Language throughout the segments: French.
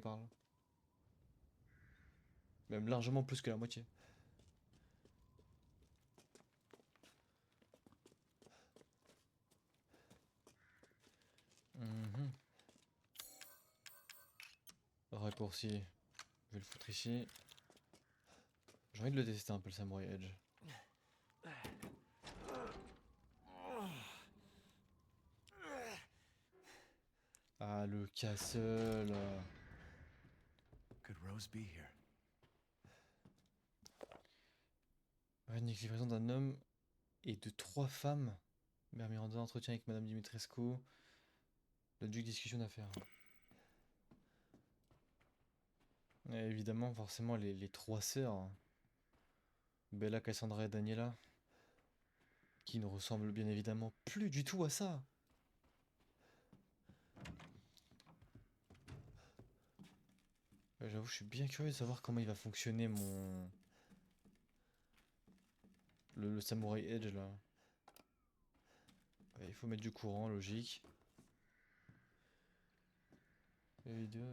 il parle. Même largement plus que la moitié. Mhm. Raccourci. Je vais le foutre ici. J'ai envie de le tester un peu le Samurai Edge. Ah, le castle. Could Rose be here? Unique livraison d'un homme et de 3 femmes. Mère Miranda entretien avec Madame Dimitrescu. Le duc discussion d'affaires. Et évidemment, forcément, les 3 sœurs. Bella, Cassandra et Daniela. Qui ne ressemblent bien évidemment plus du tout à ça. J'avoue, je suis bien curieux de savoir comment il va fonctionner mon... Le Samurai Edge, là. Ouais, il faut mettre du courant, logique. La vidéo...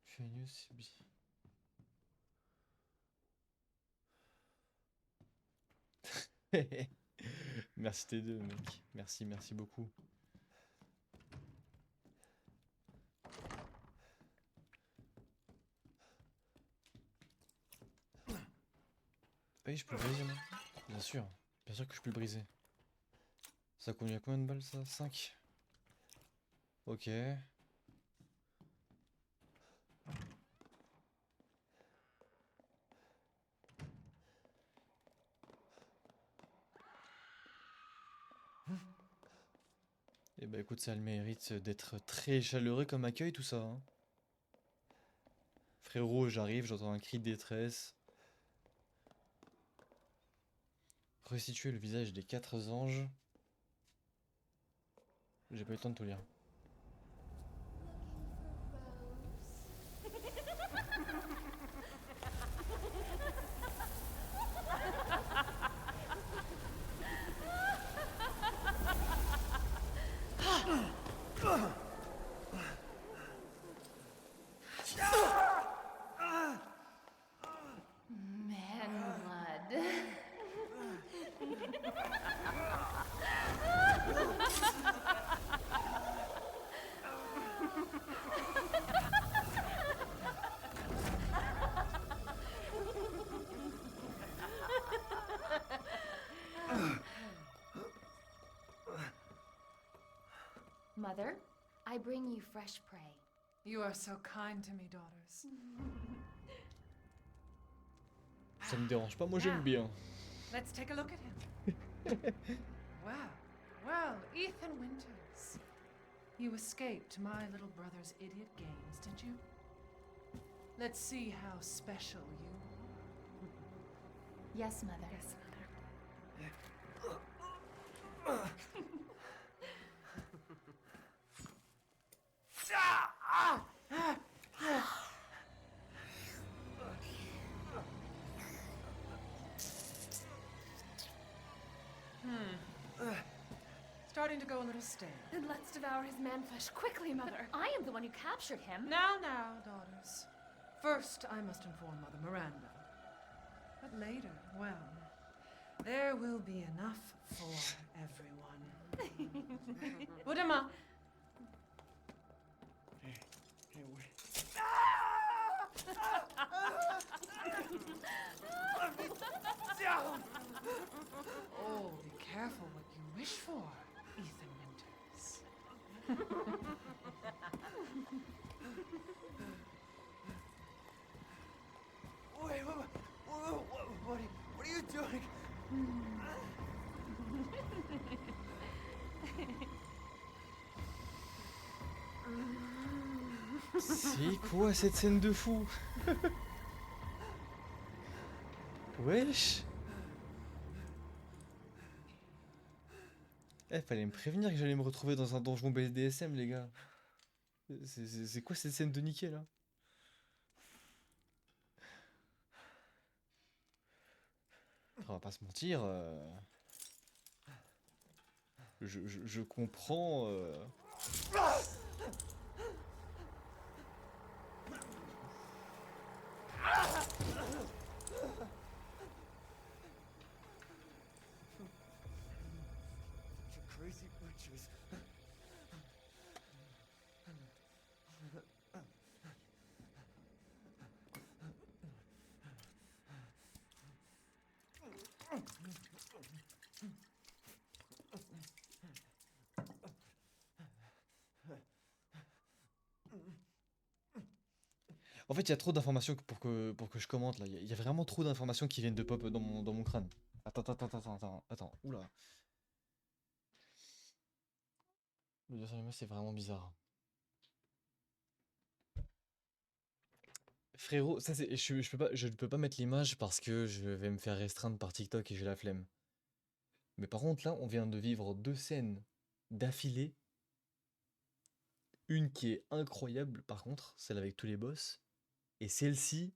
Furious, c'est bien. Merci T2, mec. Merci, merci beaucoup. Oui, je peux le briser, non? Bien sûr. Bien sûr que je peux le briser. Ça conduit à combien de balles, ça? 5. Ok. Et bah écoute, ça a le mérite d'être très chaleureux comme accueil, tout ça, hein. Frérot, j'arrive, j'entends un cri de détresse. Restituer le visage des 4 anges. J'ai pas eu le temps de tout lire. Man blood. Mother, I bring you fresh prey. You are so kind to me, daughters. Ça me dérange pas, moi j'aime bien. Let's take a look at him. Well, well, Ethan Winters. You escaped my little brother's idiot games, did you? Let's see how special you are. Yes, Mother. Yes, Mother. Starting to go a little stale. Then let's devour his man flesh quickly, Mother. I am the one who captured him. Now, now, daughters. First, I must inform Mother Miranda. But later, well, there will be enough for everyone. Budema! Hey, wait. Oh, be careful what you wish for, Ethan Winters. Wait, what are you doing? C'est quoi cette scène de fou? Wesh. Eh, fallait me prévenir que j'allais me retrouver dans un donjon BDSM, les gars. C'est quoi cette scène de Niké, là? On va pas se mentir. Je comprends. Jeez. En fait, il y a trop d'informations pour que je commente là. Il y a vraiment trop d'informations qui viennent de pop dans mon crâne. Attends. Oula. Le dessin animé, c'est vraiment bizarre. Frérot, ça c'est, je ne peux pas mettre l'image parce que je vais me faire restreindre par TikTok et j'ai la flemme. Mais par contre, là, on vient de vivre deux scènes d'affilée. Une qui est incroyable, par contre, celle avec tous les boss. Et celle-ci,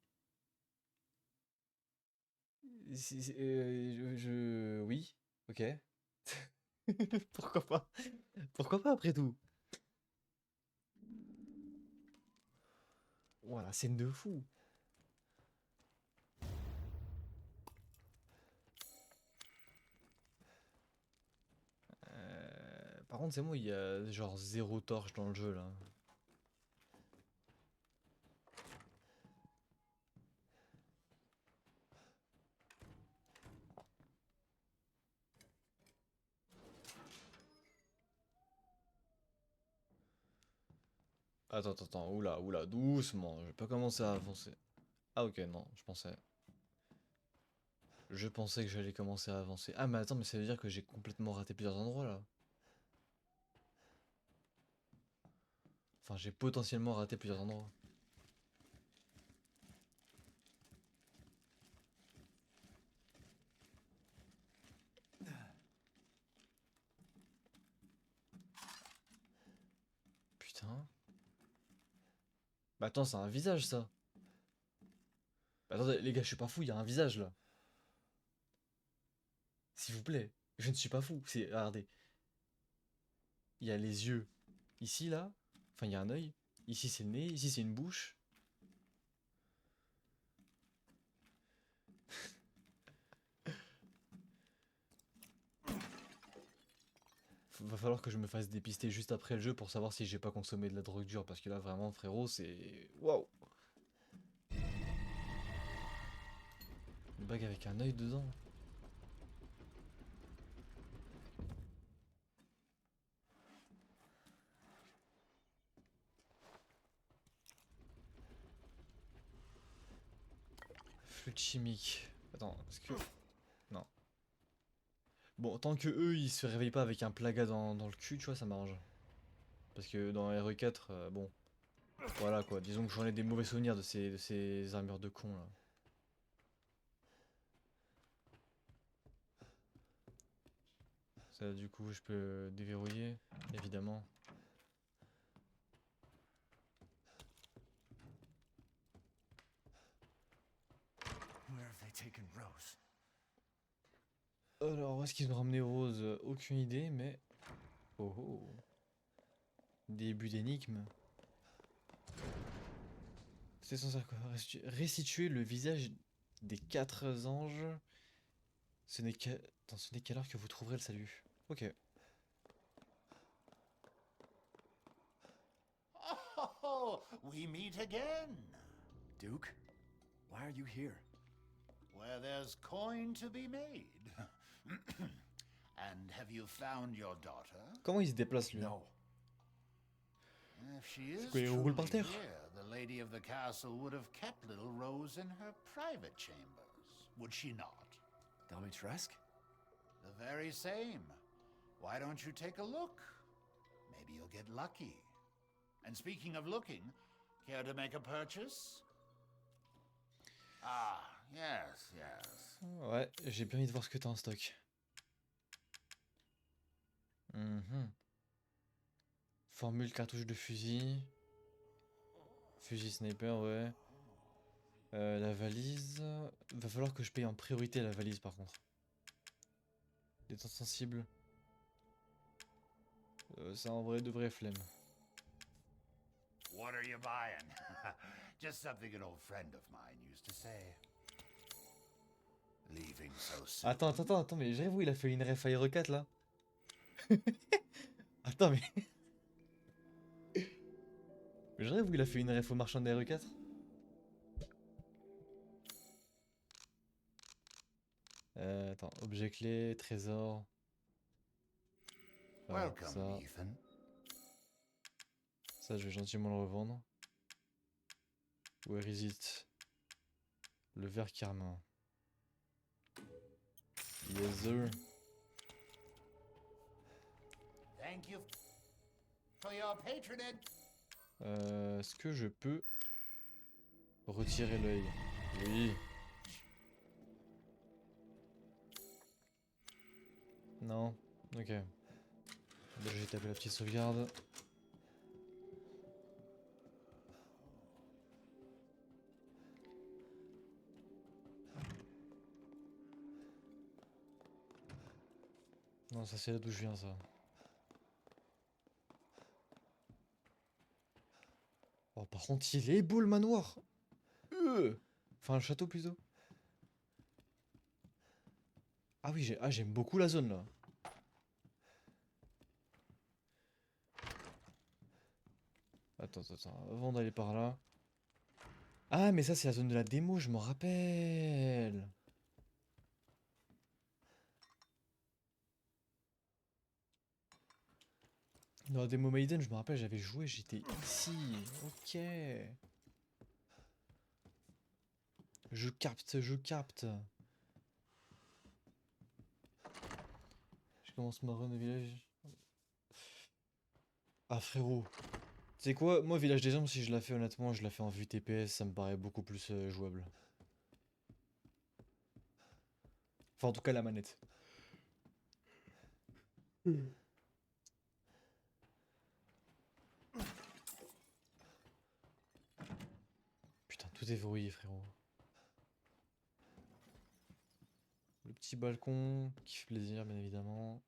oui, ok. Pourquoi pas? Pourquoi pas après tout? Voilà, scène de fou. Par contre, c'est moi, il y a genre zéro torche dans le jeu là. Attends, oula, doucement, je vais pas commencer à avancer. Ah ok, non, je pensais. Je pensais que j'allais commencer à avancer. Ah mais attends, mais ça veut dire que j'ai complètement raté plusieurs endroits là. Enfin, j'ai potentiellement raté plusieurs endroits. Putain. Bah attends, c'est un visage ça. Bah attendez, les gars, je suis pas fou, il y a un visage là. S'il vous plaît, je ne suis pas fou. C'est, regardez, il y a les yeux ici là. Enfin, il y a un œil. Ici c'est le nez, ici c'est une bouche. Va falloir que je me fasse dépister juste après le jeu pour savoir si j'ai pas consommé de la drogue dure parce que là vraiment frérot c'est waouh. Une bague avec un œil dedans. Flûte chimique. Attends, est-ce que non. Bon, tant que eux ils se réveillent pas avec un plaga dans le cul, tu vois, ça m'arrange. Parce que dans RE4, bon, voilà quoi. Disons que j'en ai des mauvais souvenirs de ces armures de cons là. Ça, du coup, je peux déverrouiller, évidemment. Where have they taken Rose? Alors, où est-ce qu'ils ont ramené Rose? Aucune idée, mais... Oh oh. Début d'énigme. C'est censé quoi? Restituer le visage des quatre anges. Ce n'est qu'à l'heure que vous trouverez le salut. Ok. Oh, we meet again. Duke? Why are you here? Where there's coin to be made. And have you found your daughter? Comment il se déplace lui? No. If she is quoi, il roule par truly terre? here, the lady of the castle would have kept little Rose in her private chambers, would she not? Domitresque? The very same. Why don't you take a look? Maybe you'll get lucky. And speaking of looking, care to make a purchase? Ah, yes. Ouais, j'ai bien envie de voir ce que t'as en stock. Formule cartouche de fusil. Fusil sniper, ouais. La valise. Va falloir que je paye en priorité la valise par contre. Détente sensible. Ça en vrai de vraie flemme. What are you buying? Just something an old friend of mine used to say. Leaving so soon. Attends, mais j'avoue, il a fait une ref à RE4 là. Putain, mais. Mais je rêve où il a fait une ref au marchand de RE4. Attends, objet clé, trésor. Voilà, Welcome, ça. Ethan. Ça, je vais gentiment le revendre. Where is it? Le verre carmin. Yes, sir. Thank you for your patronage. Est-ce que je peux retirer l'œil? Oui. Non. Ok. Là, j'ai tapé la petite sauvegarde. Non, ça c'est là d'où je viens, ça. Oh, par contre, il est beau le manoir. Enfin, le château plutôt. Ah oui, j'aime beaucoup la zone là. Attends, avant d'aller par là. Ah, mais ça, c'est la zone de la démo, je m'en rappelle. Dans la démo Maiden, je me rappelle, j'avais joué, j'étais ici. Ok. Je capte. Je commence ma run au village. Ah frérot. Tu sais quoi, moi Village des Ombres, si je la fais honnêtement, je la fais en vue TPS, ça me paraît beaucoup plus jouable. Enfin en tout cas la manette. Putain, tout est verrouillé frérot. Le petit balcon qui fait plaisir bien évidemment.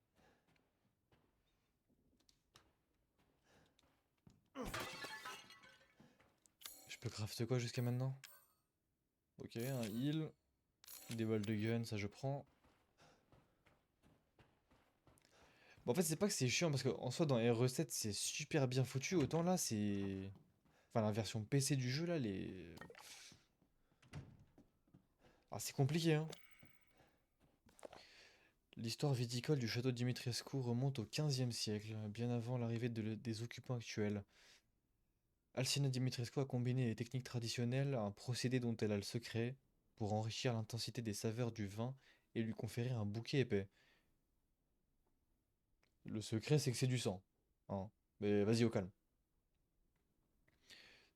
Je peux craft quoi jusqu'à maintenant? Ok, un heal. Des balles de gun, ça je prends. Bon, en fait, c'est pas que c'est chiant parce qu'en soi, dans RE7, c'est super bien foutu. Autant là, c'est. Enfin, la version PC du jeu, là, les. Ah, c'est compliqué, hein. L'histoire viticole du château de Dimitrescu remonte au XVe siècle, bien avant l'arrivée des occupants actuels. Alcina Dimitrescu a combiné les techniques traditionnelles à un procédé dont elle a le secret pour enrichir l'intensité des saveurs du vin et lui conférer un bouquet épais. Le secret, c'est que c'est du sang. Hein. Mais vas-y, au calme.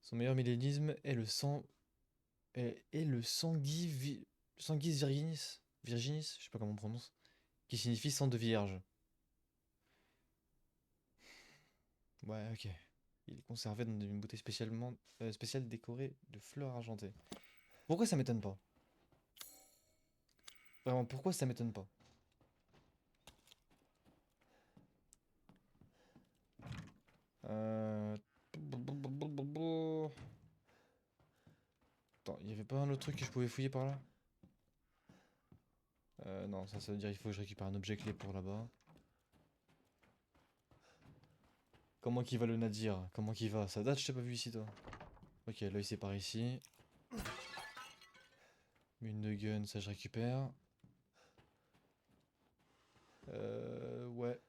Son meilleur millénisme est le sang. Est le Sanguis Virginis. Virginis, je sais pas comment on prononce. Qui signifie sang de vierge. Ouais, ok. Il est conservé dans une bouteille spéciale décorée de fleurs argentées. Pourquoi ça m'étonne pas? Vraiment, pourquoi ça m'étonne pas? Euh... Attends, il y avait pas un autre truc que je pouvais fouiller par là? Non, ça veut dire qu'il faut que je récupère un objet clé pour là-bas. Comment qu'il va le Nadir? Comment qu'il va? Ça date, je t'ai pas vu ici toi. Ok, là il c'est par ici. Mine de gun, ça je récupère. Ouais.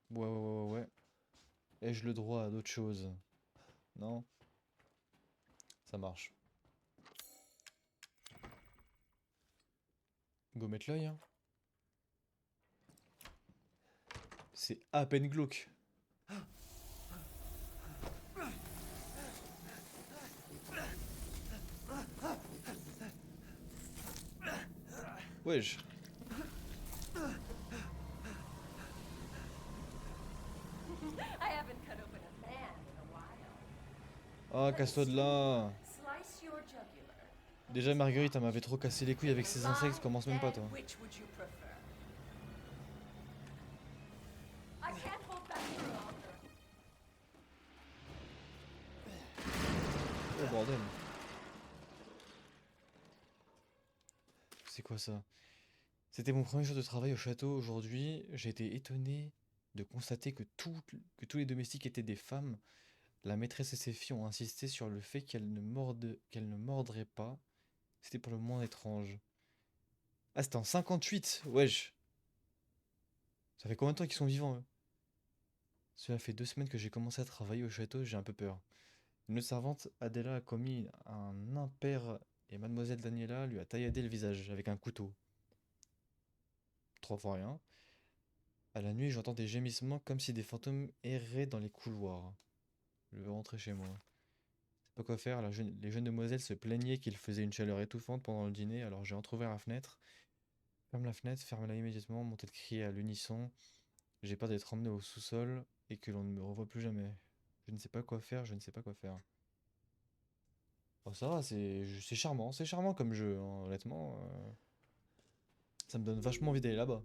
Ouais. Ai-je le droit à d'autres choses? Non? Ça marche. Go mettre l'œil, hein. C'est à peine glauque. Wesh. I haven't cut open a man in a while. Ah, casse-toi de là. Slice your jugular. Déjà, Marguerite, elle m'avait trop cassé les couilles avec ses insectes, commence même pas, toi. Which would you prefer? I can't hold back any longer. Oh, bordel. C'est quoi ça? C'était mon premier jour de travail au château aujourd'hui. J'ai été étonné de constater que tous les domestiques étaient des femmes, la maîtresse et ses filles ont insisté sur le fait qu'elles ne mordraient pas. C'était pour le moins étrange. Ah, c'était en 58, wesh. Ça fait combien de temps qu'ils sont vivants, eux? Cela fait 2 semaines que j'ai commencé à travailler au château, j'ai un peu peur. Une autre servante, Adela, a commis un impair et mademoiselle Daniela lui a tailladé le visage avec un couteau. 3 fois rien. À la nuit, j'entends des gémissements comme si des fantômes erraient dans les couloirs. Je veux rentrer chez moi. Je sais pas quoi faire, les jeunes demoiselles se plaignaient qu'il faisait une chaleur étouffante pendant le dîner, alors j'ai entrouvert la fenêtre. Ferme la fenêtre, ferme-la immédiatement, mon tête criait à l'unisson. J'ai peur d'être emmené au sous-sol et que l'on ne me revoie plus jamais. Je ne sais pas quoi faire, je ne sais pas quoi faire. Bon, ça va, c'est charmant comme jeu, hein, honnêtement. Ça me donne vachement envie d'aller là-bas.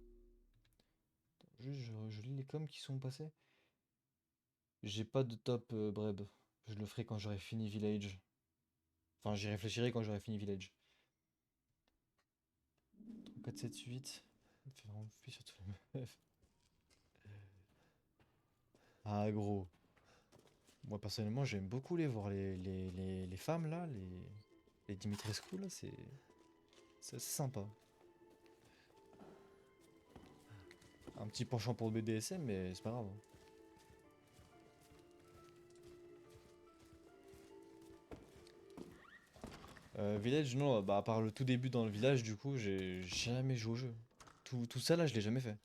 Juste, je lis les coms qui sont passés. J'ai pas de top Breb. Je le ferai quand j'aurai fini Village. Enfin, j'y réfléchirai quand j'aurai fini Village. 3, 4, 7, 8. Fais vraiment plus sur tous les meufs. Ah, gros. Moi, personnellement, j'aime beaucoup les voir. Les femmes, là, les Dimitrescu, là, c'est assez sympa. Un petit penchant pour le BDSM, mais c'est pas grave. Village, non, bah à part le tout début dans le village, du coup, j'ai jamais joué au jeu. Tout ça là, je l'ai jamais fait.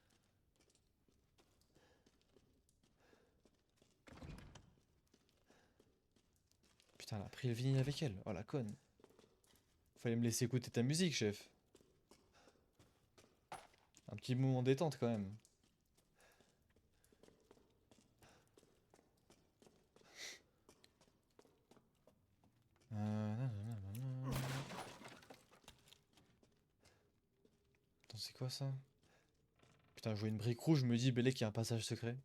Putain, elle a pris le vinyle avec elle. Oh la conne. Fallait me laisser écouter ta musique, chef. Un petit moment détente quand même. Nanana. Attends, c'est quoi ça? Putain, je vois une brique rouge, je me dis, belé qu'il y a un passage secret.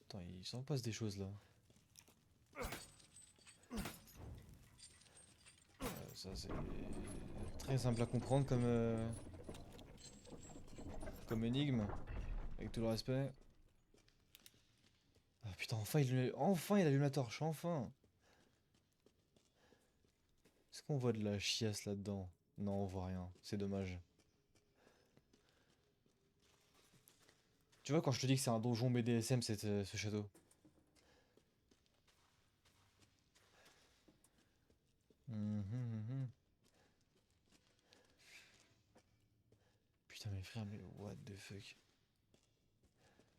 Attends, il s'en passe des choses là. Ça, c'est très simple à comprendre comme énigme. Avec tout le respect. Ah putain, enfin il allume la torche, enfin! Est-ce qu'on voit de la chiasse là-dedans? Non, on voit rien, c'est dommage. Tu vois, quand je te dis que c'est un donjon BDSM, ce château. Mhm. Putain, mes frères, mais what the fuck?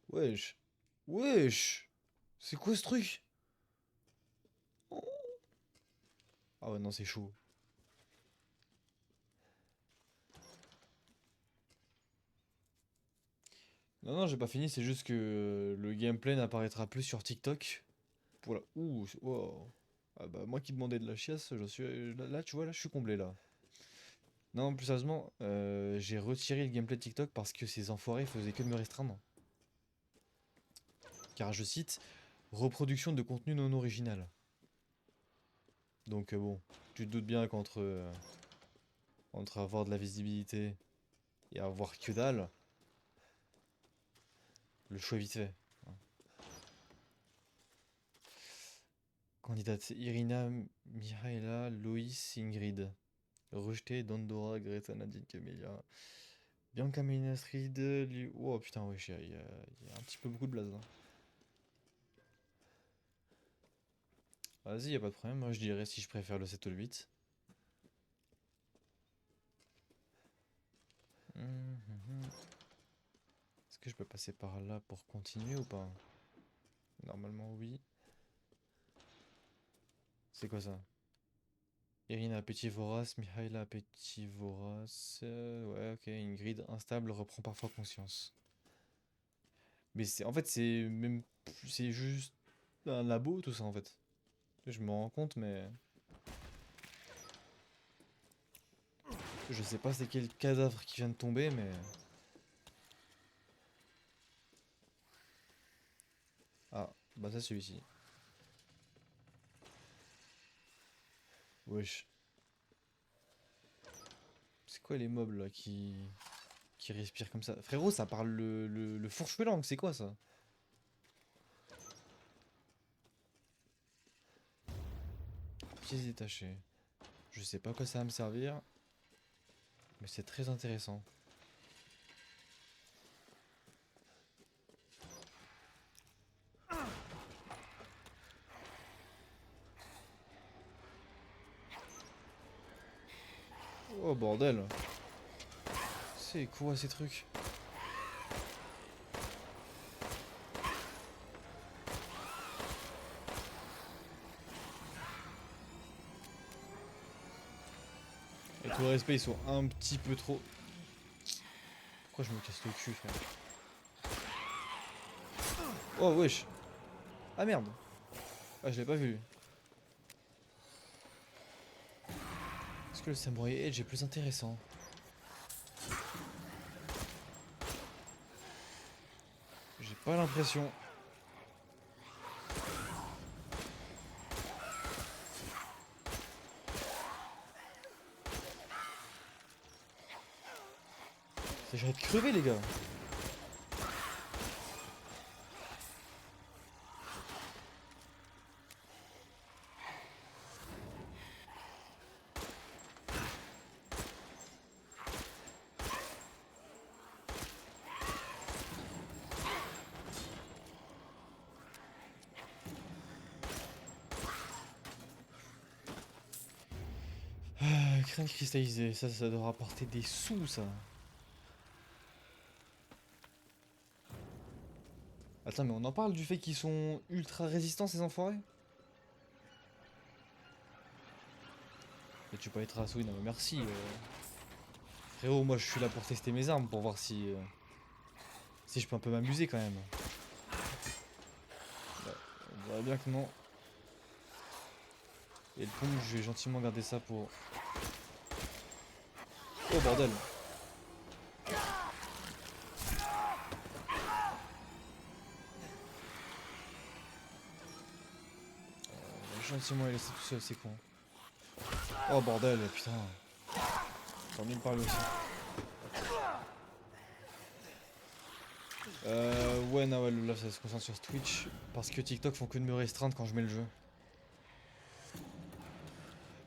Wesh! Wesh! C'est quoi ce truc? Oh. Ah ouais, non, c'est chaud. Non, non, j'ai pas fini, c'est juste que le gameplay n'apparaîtra plus sur TikTok. Pour la... Ouh, wow. Ah bah, moi qui demandais de la chiasse, je suis... Là, tu vois, là, je suis comblé, là. Non, plus sérieusement, j'ai retiré le gameplay de TikTok parce que ces enfoirés faisaient que de me restreindre. Car, je cite, reproduction de contenu non original. Donc bon, tu te doutes bien entre avoir de la visibilité et avoir que dalle, le choix est vite fait. Candidate Irina, Mihaela, Loïs, Ingrid. Rejeté, Dondora, Greta, Nadine, Camélia. Bianca, Melina, Astrid, Oh putain, ouais, il y a un petit peu beaucoup de blase là. Vas-y, y a pas de problème, moi je dirais si je préfère le 7 ou le 8. Est-ce que je peux passer par là pour continuer ou pas? Normalement oui. C'est quoi ça? Irina Petit Vorace, Mihaila Petit Vorace. Ouais, ok, Ingrid instable reprend parfois conscience. Mais c'est en fait c'est même c'est juste un labo tout ça en fait. Je me rends compte mais je sais pas c'est quel cadavre qui vient de tomber mais ah bah ça celui-ci. Wesh. quoi les mobs là qui respirent comme ça? Frérot, ça parle le fourche langue, c'est quoi ça? Pièces détachées. Je sais pas à quoi ça va me servir, mais c'est très intéressant. Oh bordel! C'est quoi ces trucs? Avec tout le respect, ils sont un petit peu trop... Pourquoi je me casse le cul, frère? Oh wesh! Ah merde! Ah, je l'ai pas vu. Est-ce que le Samurai Edge est plus intéressant? J'ai pas l'impression. J'arrête de crever les gars. Crâne cristallisé, ça doit rapporter des sous ça. Attends, mais on en parle du fait qu'ils sont ultra résistants ces enfoirés? Mais tu peux être assaut, non mais merci. Frérot, moi je suis là pour tester mes armes, pour voir si je peux un peu m'amuser quand même. Là, on verra bien que non. Et le pompe, je vais gentiment garder ça pour... Oh bordel! Gentiment les laisser tout seul, c'est con. Oh bordel, putain. J'ai envie de parler aussi. Ouais, non, ouais, là ça se concentre sur Twitch. Parce que TikTok font que de me restreindre quand je mets le jeu.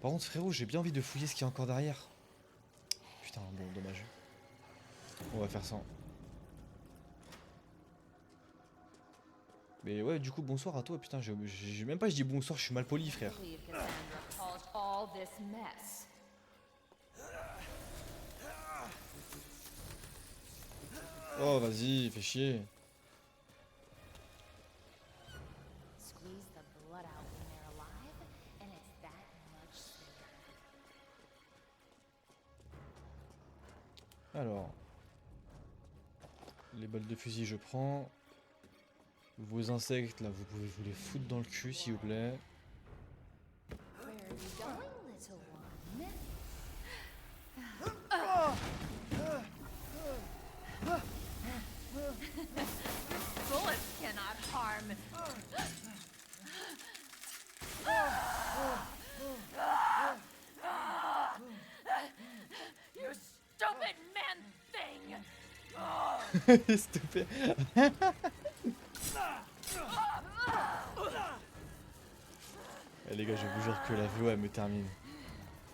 Par contre, frérot, j'ai bien envie de fouiller ce qu'il y a encore derrière. Putain, bon, dommage. On va faire ça. Mais ouais, du coup, bonsoir à toi. Putain, j'ai même pas, je dis bonsoir, je suis mal poli, frère. Believe Cassandra caused all this mess. Oh, vas-y, fais chier. Squeeze the blood out when they're alive, and it's that much sweeter. Alors. Les balles de fusil, je prends. Vos insectes, là, vous pouvez vous les foutre dans le cul, s'il vous plaît. Where are you going, little one? Bullets cannot harm. You stupid man thing! S'il te plaît. Eh, les gars, je vous jure que la VO elle me termine.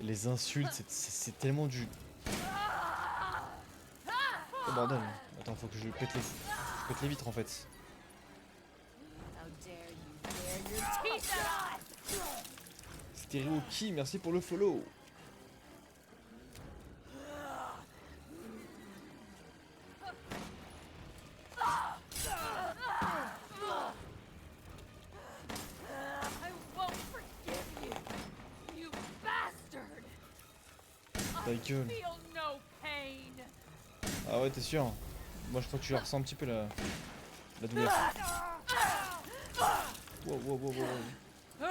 Les insultes, c'est tellement du... Oh bordel. Attends, faut que je pète les vitres en fait. How dare you bare your teeth at us! Stéréo qui, merci pour le follow. I won't forgive you, you bastard! Ta gueule. Feel no pain. Ah ouais, t'es sûr? Moi je crois que tu la ressens un petit peu la douleur. Wow, wow, wow, wow, wow.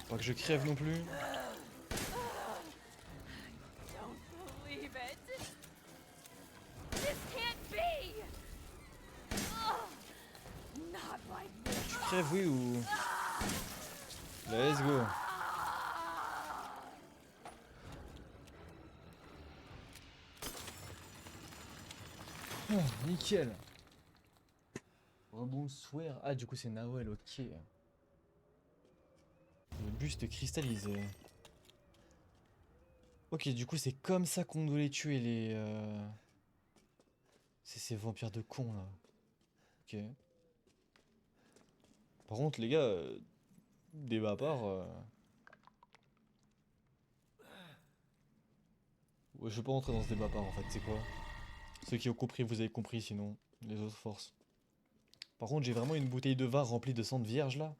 Pas que je crève non plus. Don't believe it. This can't be. Not like this. Tu crèves oui ou... Let's go. Oh, nickel. Rebonsoir. Ah, du coup, c'est Nawel, ok. Le buste cristallisé. Ok, du coup, c'est comme ça qu'on doit les tuer, les... C'est ces vampires de cons, là. Ok. Par contre, les gars, débat à part... Ouais, je vais pas rentrer dans ce débat à part, en fait, c'est quoi? Ceux qui ont compris, vous avez compris, sinon, les autres forces. Par contre, j'ai vraiment une bouteille de vin remplie de sang de vierge, là.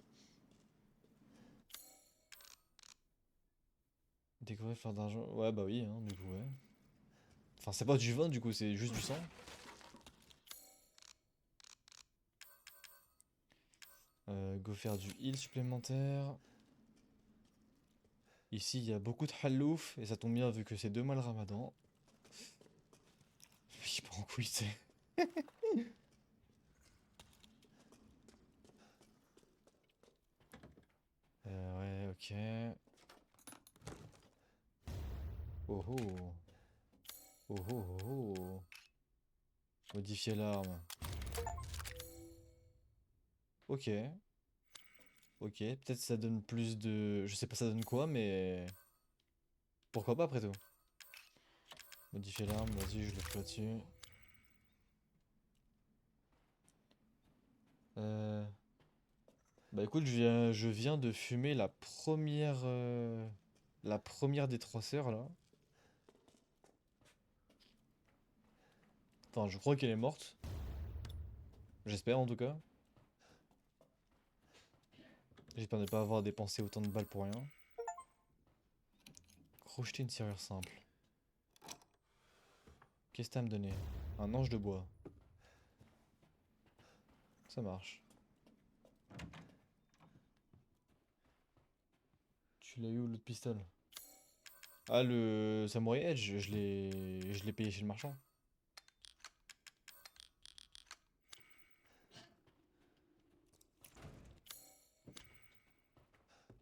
Découvrir faire d'argent... Ouais, bah oui, hein, du coup, ouais. Enfin, c'est pas du vin, du coup, c'est juste du sang. Go faire du heal supplémentaire. Ici, il y a beaucoup de hallouf, et ça tombe bien vu que c'est 2 mois le ramadan. Je pars en couille, c'est. Ouais, ok. Oh oh. Oh oh oh oh. Modifier l'arme. Ok. Ok, peut-être ça donne plus de... Je sais pas ça donne quoi, mais... Pourquoi pas après tout. Modifier l'arme, vas-y, je le fais là-dessus. Euh... Bah écoute, je viens de fumer la première... La première des 3 sœurs, là. Enfin, je crois qu'elle est morte. J'espère, en tout cas. J'espère ne pas avoir dépensé autant de balles pour rien. Crocheter une serrure simple. Qu'est-ce que t'as à me donner? Un ange de bois. Ça marche. Tu l'as eu où l'autre pistolet? Ah, le Samurai Edge, je l'ai payé chez le marchand.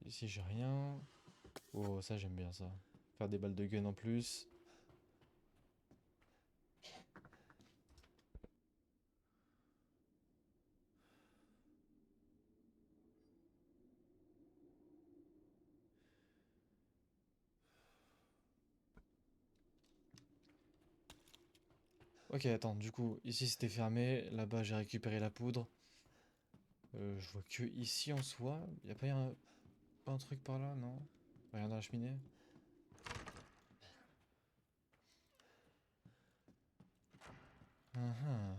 Ici, j'ai rien. Oh, ça, j'aime bien ça. Faire des balles de gun en plus. Ok, attends, du coup, ici c'était fermé. Là-bas, j'ai récupéré la poudre. Je vois que ici en soi. Y a pas un truc par là, non? Rien dans la cheminée? Ah,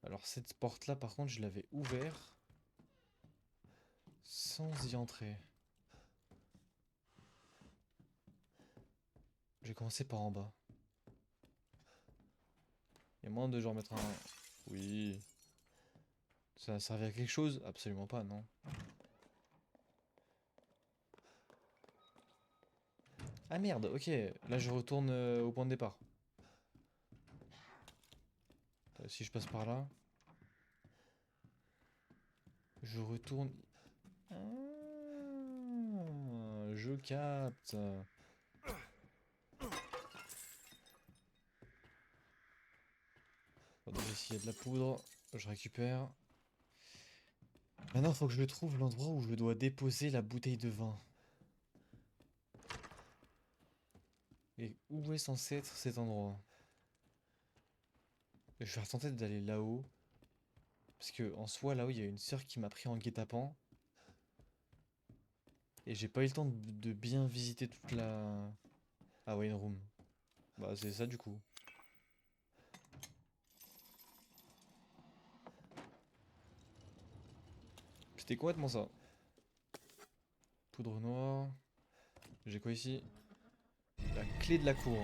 alors cette porte-là, par contre, je l'avais ouvert sans y entrer. J'ai commencé par en bas. Il y a moins de genre mettre un... Oui. Ça a servi à quelque chose? Absolument pas, non. Ah merde, ok. Là, je retourne au point de départ. Si je passe par là... Je retourne... Ah, je capte. Bon, déjà, s'il y a de la poudre, je récupère. Maintenant, il faut que je trouve l'endroit où je dois déposer la bouteille de vin. Et où est censé être cet endroit? Je vais retenter d'aller là-haut. Parce que en soi, là-haut, il y a une sœur qui m'a pris en guet-apens. Et j'ai pas eu le temps de bien visiter toute la... Ah, Wayne Room. Bah, c'est ça du coup. C'était complètement ça. Poudre noire. J'ai quoi ici? La clé de la cour.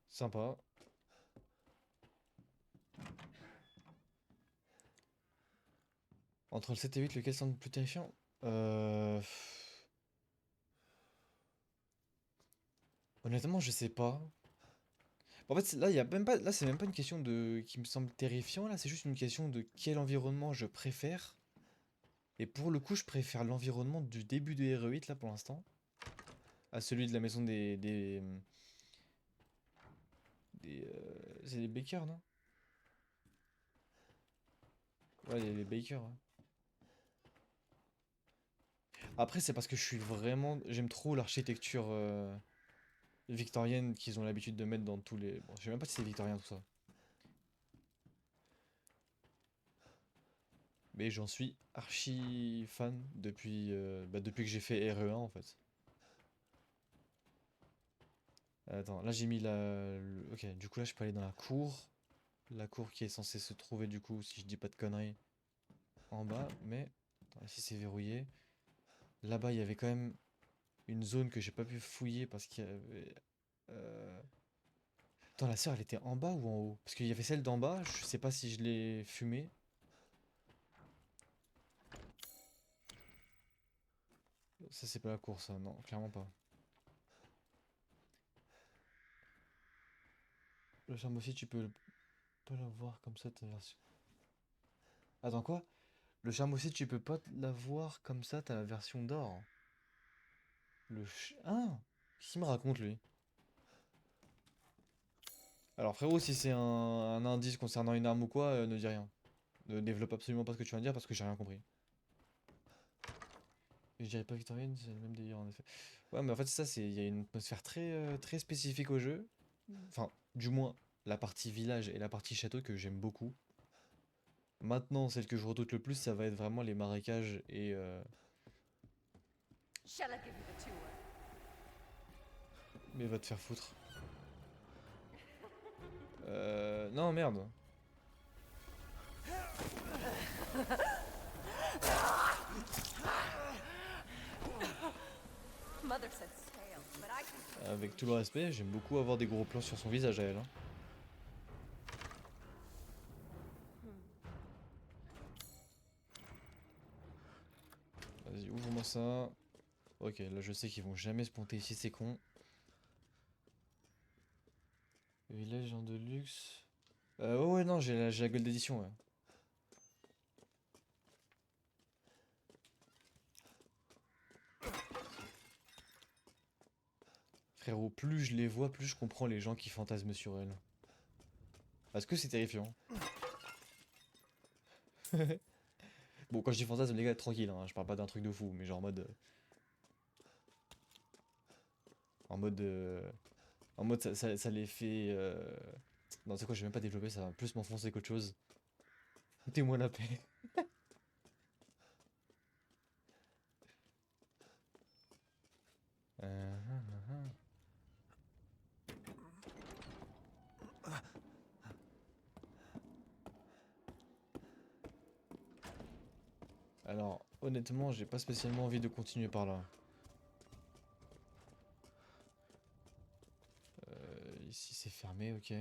Sympa. Entre le 7 et 8, lequel semble plus terrifiant? Honnêtement, je sais pas. En fait, là, y a même pas, là, c'est même pas une question de qui me semble terrifiant. Là, c'est juste une question de quel environnement je préfère. Et pour le coup, je préfère l'environnement du début de RE8 là pour l'instant, à celui de la maison C'est des bakers, non? Ouais, les bakers. Ouais. Après, c'est parce que je suis vraiment. J'aime trop l'architecture victorienne qu'ils ont l'habitude de mettre dans tous les. Bon, je sais même pas si c'est victorien tout ça. Mais j'en suis archi fan depuis que j'ai fait RE1 en fait. Attends, là j'ai mis Ok, du coup là je peux aller dans la cour. La cour qui est censée se trouver du coup, si je dis pas de conneries, en bas. Mais, attends, ici c'est verrouillé. Là-bas il y avait quand même une zone que j'ai pas pu fouiller parce qu'il y avait... Attends, la sœur elle était en bas ou en haut? Parce qu'il y avait celle d'en bas, je sais pas si je l'ai fumée. Ça c'est pas la cour ça, non, clairement pas. Le charme aussi tu peux pas la voir comme ça ta version. Attends quoi? Le charme aussi tu peux pas la voir comme ça t'as la version d'or. Ah! Qu'est-ce qu'il me raconte lui? Alors frérot, si c'est un indice concernant une arme ou quoi, ne dis rien. Ne développe absolument pas ce que tu viens de dire parce que j'ai rien compris. Je dirais pas victorienne, c'est le même délire en effet. Ouais, mais en fait, c'est ça, il y a une atmosphère très spécifique au jeu. Enfin, du moins, la partie village et la partie château que j'aime beaucoup. Maintenant, celle que je redoute le plus, ça va être vraiment les marécages et. Shall I give you the tour? Mais va te faire foutre. Non, merde. Mother said scale, but I can. Avec tout le respect, j'aime beaucoup avoir des gros plans sur son visage à elle. Hein. Vas-y, ouvre-moi ça. Ok, là je sais qu'ils vont jamais se ponter ici, c'est con. Village en de luxe. Ouais, non, j'ai la gold d'édition, ouais. Frérot, plus je les vois, plus je comprends les gens qui fantasment sur elle. Parce que c'est terrifiant. Bon, quand je dis fantasme, les gars, tranquille, hein, je parle pas d'un truc de fou, mais genre en mode. En mode. En mode, ça les fait. Non, c'est quoi, je vais même pas développer, ça va plus m'enfoncer qu'autre chose. Foutez-moi la paix. Ah, ah. Alors, honnêtement, j'ai pas spécialement envie de continuer par là. Ici c'est fermé, ok.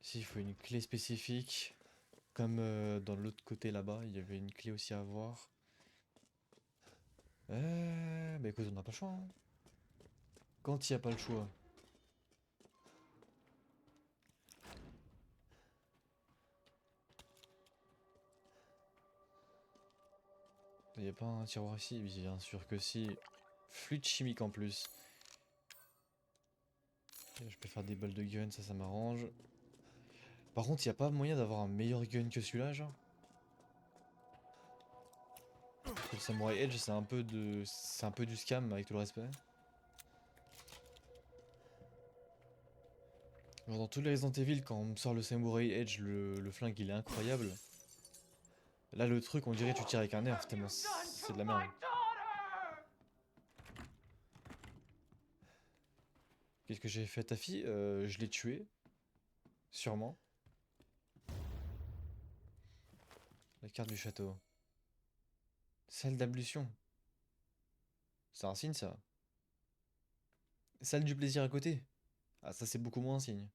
Ici il faut une clé spécifique. Comme dans l'autre côté là-bas, il y avait une clé aussi à avoir. Bah écoute, on n'a pas le choix. Hein. Quand il n'y a pas le choix. Il n'y a pas un tiroir ici? Oui, bien sûr que si. Fluide chimique en plus. Et je peux faire des balles de gun, ça m'arrange. Par contre, il n'y a pas moyen d'avoir un meilleur gun que celui-là, genre? Parce que le Samurai Edge, c'est un peu du scam, avec tout le respect. Genre dans tous les Resident Evil, quand on me sort le Samurai Edge, le flingue il est incroyable. Là, le truc, on dirait tu tires avec un nerf, tellement c'est de la merde. Qu'est-ce que j'ai fait à ta fille? Je l'ai tuée. Sûrement. La carte du château. Salle d'ablution. C'est un signe, ça. Salle du plaisir à côté. Ah, ça, c'est beaucoup moins un signe.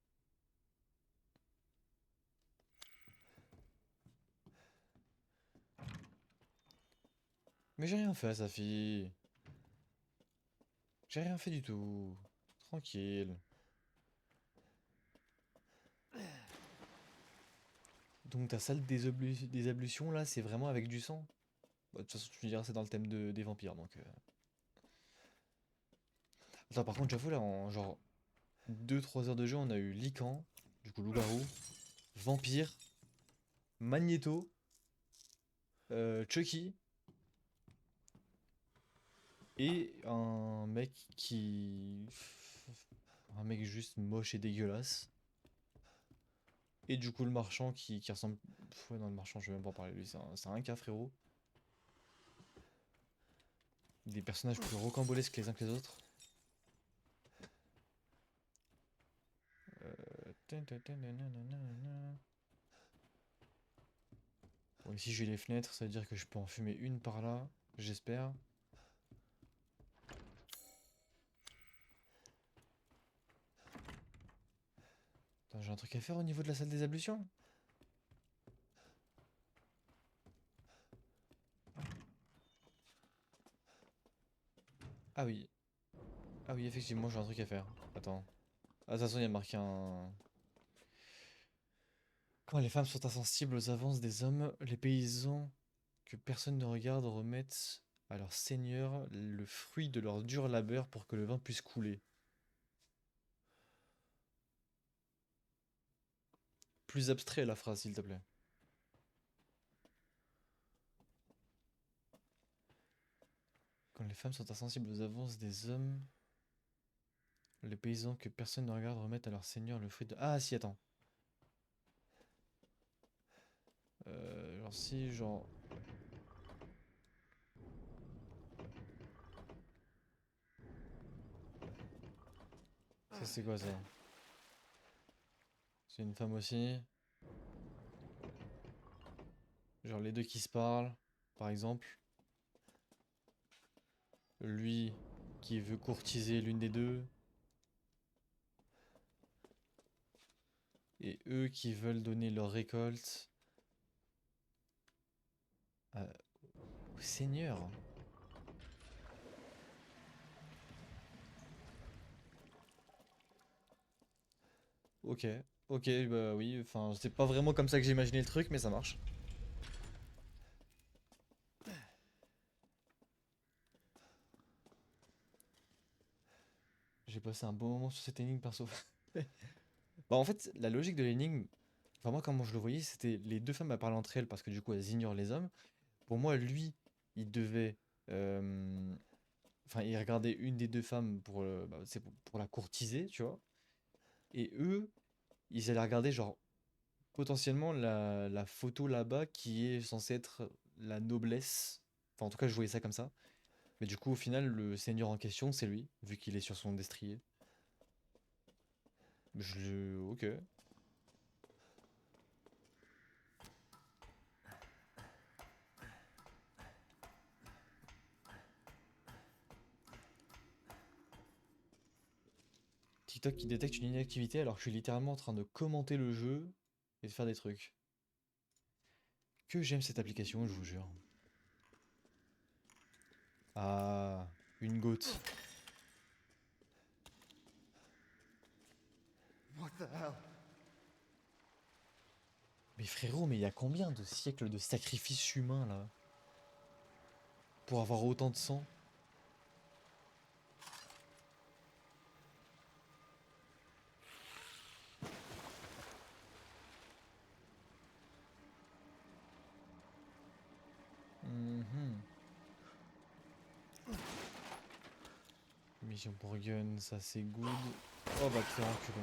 Mais j'ai rien fait à sa fille. J'ai rien fait du tout. Tranquille. Donc ta salle des ablutions, là, c'est vraiment avec du sang? Bah, de toute façon, tu me diras, c'est dans le thème des vampires, donc... Attends, par contre, j'avoue, là, en genre 2-3 heures de jeu, on a eu Lycan, du coup, loup-garou, vampire, Magneto, Chucky, et un mec qui... Un mec juste moche et dégueulasse. Et du coup, le marchand qui ressemble... Ouais, non, le marchand, je vais même pas en parler, lui, c'est un cas, frérot. Des personnages plus rocambolesques les uns que les autres. Bon, ici j'ai les fenêtres, ça veut dire que je peux en fumer une par là, j'espère. Attends, j'ai un truc à faire au niveau de la salle des ablutions. Ah oui. Ah oui, effectivement, j'ai un truc à faire. Attends. Ah, de toute façon, il y a marqué un... Quand les femmes sont insensibles aux avances des hommes, les paysans que personne ne regarde remettent à leur seigneur le fruit de leur dur labeur pour que le vin puisse couler. Plus abstrait la phrase, s'il te plaît. Quand les femmes sont insensibles aux avances des hommes, les paysans que personne ne regarde remettent à leur seigneur le fruit de... Ah si, attends. Genre si, genre... Ça c'est quoi ça? C'est une femme aussi. Genre les deux qui se parlent, par exemple. Lui qui veut courtiser l'une des deux. Et eux qui veulent donner leur récolte au seigneur. Ok, ok, bah oui, enfin c'est pas vraiment comme ça que j'imaginais le truc, mais ça marche. J'ai passé un bon moment sur cette énigme perso. Bah en fait, la logique de l'énigme, enfin moi comment je le voyais, c'était les deux femmes à parler entre elles parce que du coup elles ignorent les hommes. Pour moi, lui, il devait... euh, Enfin, il regardait une des deux femmes pour, bah, c'est pour la courtiser, tu vois. Et eux, ils allaient regarder genre potentiellement la photo là-bas qui est censée être la noblesse. Enfin en tout cas je voyais ça comme ça. Mais du coup au final le seigneur en question c'est lui, vu qu'il est sur son destrier. Ok. TikTok qui détecte une inactivité alors que je suis littéralement en train de commenter le jeu et de faire des trucs. Que j'aime cette application, je vous jure. Ah, une goutte. What the hell? Mais frérot, mais il y a combien de siècles de sacrifices humains là? Pour avoir autant de sang? Mhm. Mission pour gun, ça c'est good. Oh bah te faire enculer.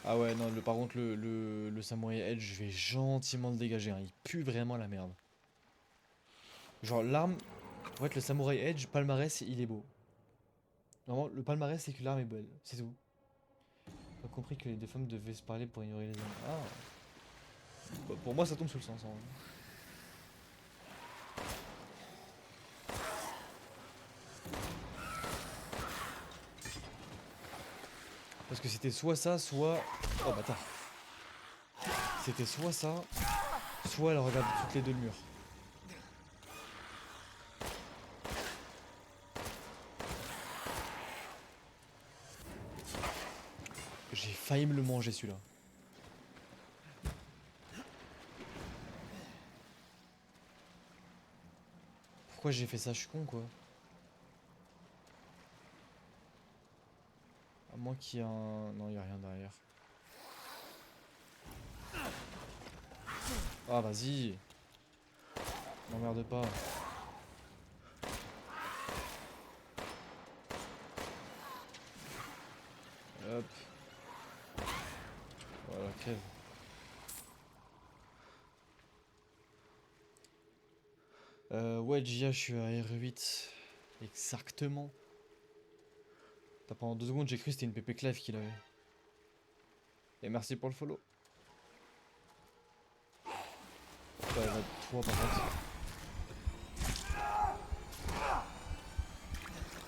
Ah ouais, non, par contre, le Samurai Edge, je vais gentiment le dégager, hein. Il pue vraiment la merde. Genre, l'arme, en fait, le Samurai Edge, palmarès, il est beau. Normalement, le palmarès, c'est que l'arme est belle, c'est tout. J'ai pas compris que les deux femmes devaient se parler pour ignorer les hommes. Ah. Bah, pour moi, ça tombe sous le sens, hein. Parce que c'était soit ça, soit... Oh bâtard. C'était soit ça, soit elle regarde toutes les deux le mur. J'ai failli me le manger celui-là. pourquoi j'ai fait ça, je suis con quoi. À moins qu'il y ait un... Non, il y a rien derrière. Ah, vas-y. M'emmerde pas. Hop. Voilà, crève. Ouais, Gia, je suis à R8. Exactement. Pendant 2 secondes, j'ai cru que c'était une PP Clive qu'il avait. Et merci pour le follow. Ouais, va 3 par contre.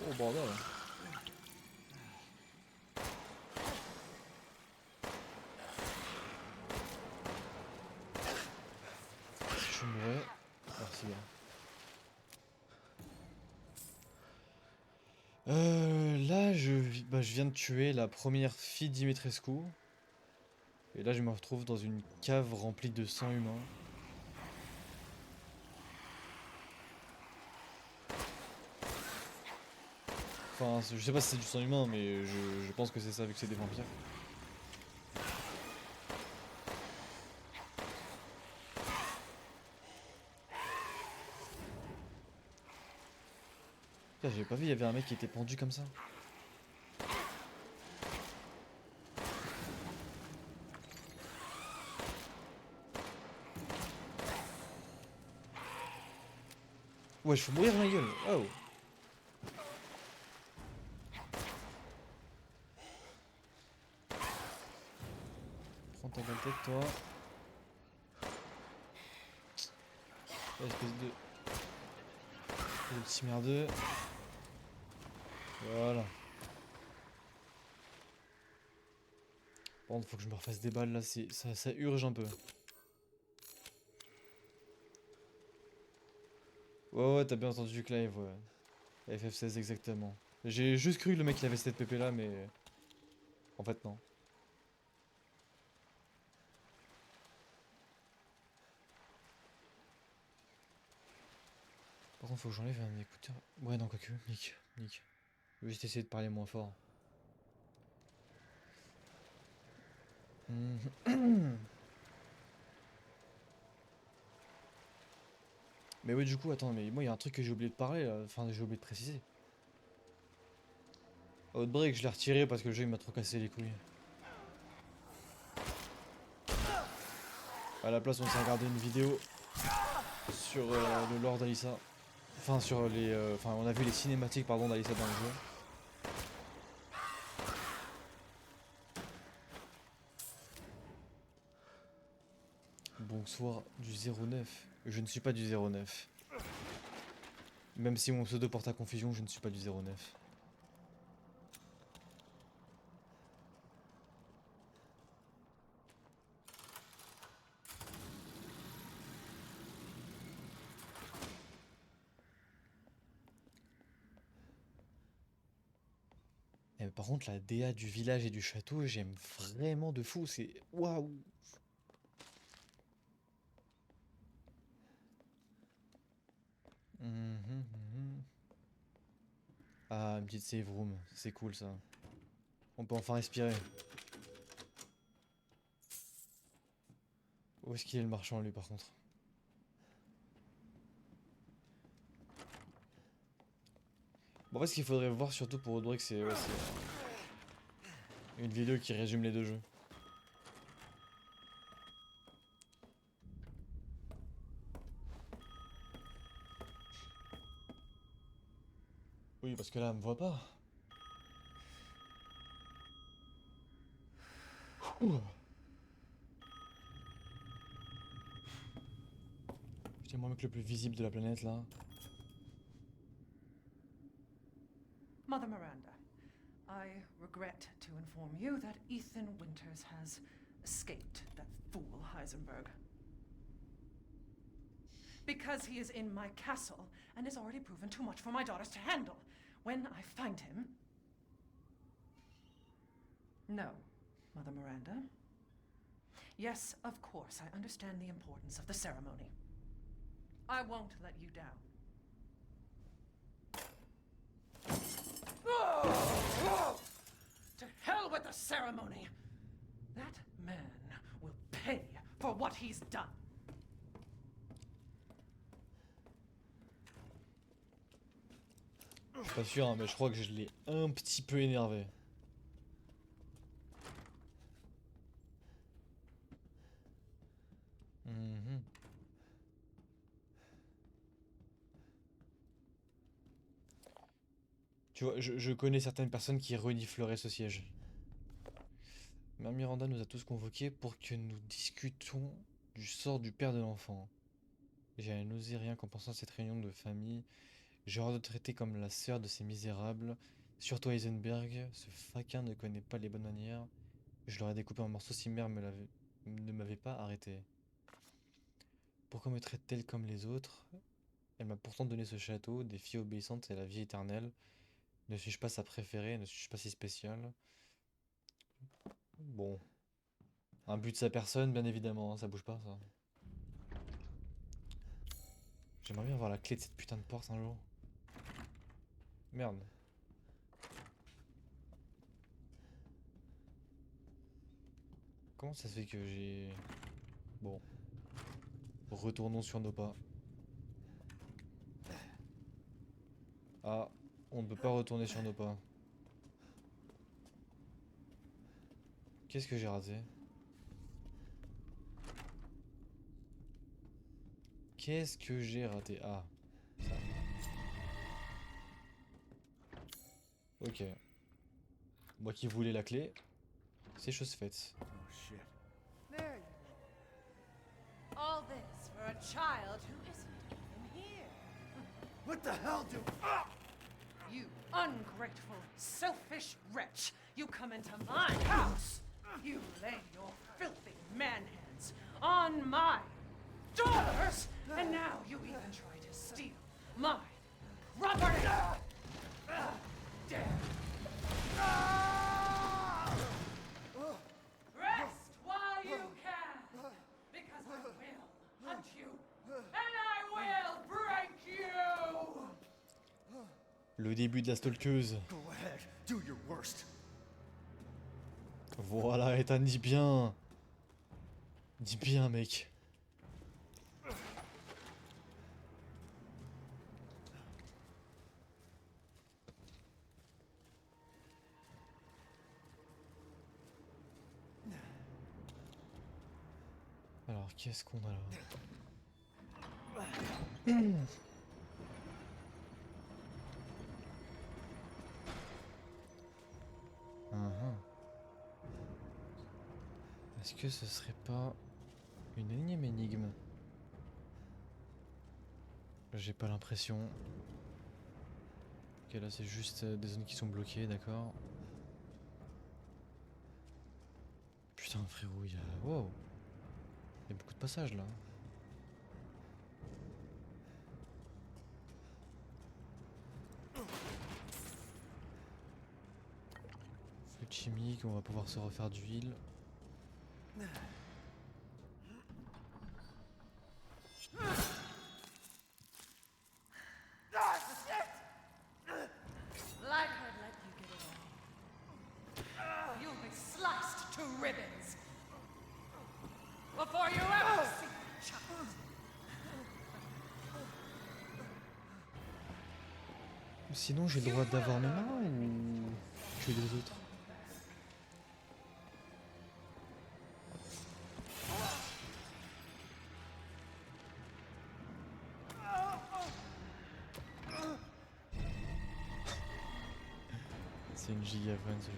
Oh bordel. Si je mourais. Merci bien. Là, je viens de tuer la première fille Dimitrescu. Et là, je me retrouve dans une cave remplie de sang humain. Enfin, je sais pas si c'est du sang humain, mais je pense que c'est ça vu que c'est des vampires. Putain, j'avais pas vu, il y avait un mec qui était pendu comme ça. Ouais, je faut mourir ma gueule. Oh. Prends ta belle tête, toi. Espèce de petit merdeux. Voilà. Par contre, faut que je me refasse des balles là, ça urge un peu. Ouais, t'as bien entendu Clive, ouais. FF16 exactement. J'ai juste cru que le mec il avait cette PP là, mais en fait non. Par contre, faut que j'enlève un écouteur. Ouais, non, quoique, nique. Je vais juste essayer de parler moins fort. Mais oui, du coup, attends, mais moi, il y a un truc que j'ai oublié de parler, là. Enfin, j'ai oublié de préciser. Outbreak, je l'ai retiré parce que le jeu il m'a trop cassé les couilles. À la place, on s'est regardé une vidéo sur le lore d'Alyssa. Enfin, sur les. Enfin, on a vu les cinématiques, pardon, d'Alyssa dans le jeu. Bonsoir du 09. Je ne suis pas du 09. Même si mon pseudo porte à confusion, je ne suis pas du 09. Et par contre, la DA du village et du château, j'aime vraiment de fou. C'est waouh! Ah, une petite save room, c'est cool ça. On peut enfin respirer. Où est-ce qu'il est le marchand lui par contre? Bon, en fait, ce qu'il faudrait voir surtout pour Outbreak, c'est une vidéo qui résume les deux jeux. Oui, parce que là, elle me voit pas. Ouh. J'étais moi le mec le plus visible de la planète là. Mother Miranda, I regret to inform you that Ethan Winters has escaped that fool Heisenberg. Because he is in my castle and has already proven too much for my daughters to handle. When I find him... No, Mother Miranda. Yes, of course, I understand the importance of the ceremony. I won't let you down. To hell with the ceremony! That man will pay for what he's done. Je suis pas sûr, hein, mais je crois que je l'ai un petit peu énervé. Mhm. Tu vois, je connais certaines personnes qui renifleraient ce siège. Mère Miranda nous a tous convoqués pour que nous discutions du sort du père de l'enfant. J'ai n'osé rien qu'en pensant à cette réunion de famille. J'ai horreur de traiter comme la sœur de ces misérables. Surtout Heisenberg, ce faquin ne connaît pas les bonnes manières. Je l'aurais découpé en morceaux si mère ne m'avait pas arrêté. Pourquoi me traite-t-elle comme les autres? Elle m'a pourtant donné ce château, des filles obéissantes et la vie éternelle. Ne suis-je pas sa préférée? Ne suis-je pas si spéciale? Bon. Un but de sa personne, bien évidemment, hein, ça bouge pas, ça. J'aimerais bien avoir la clé de cette putain de porte un jour. Merde. Comment ça se fait que j'ai... Bon. Retournons sur nos pas. Ah, on ne peut pas retourner sur nos pas. Qu'est-ce que j'ai raté? Qu'est-ce que j'ai raté? Ah, ça. Ok. Moi qui voulais la clé, c'est chose faite. Oh shit. There you go. All this for a child who isn't even here. What the hell do? You ungrateful, selfish wretch! You come into my house! You lay your filthy man hands on my daughters! And now you even try to steal my property! Dare! Rest while you can! Because I will hunt you! And I will break you! Le début de la stalkeuse. Go ahead. Do your worst. Voilà, Ethan, dis bien. Dis bien, mec. Alors, qu'est-ce qu'on a là? Est-ce que ce serait pas une énième énigme? J'ai pas l'impression. Ok, là c'est juste des zones qui sont bloquées, d'accord. Putain, frérot, il y a... Wow! Il y a beaucoup de passages là. Feu chimique, on va pouvoir se refaire d'huile. Like I'd let you get away. You'll be sliced to ribbons before you ever see a child. Sinon, j'ai le droit d'avoir mes mains ou tuer les autres? C'est une giga fan ce jeu.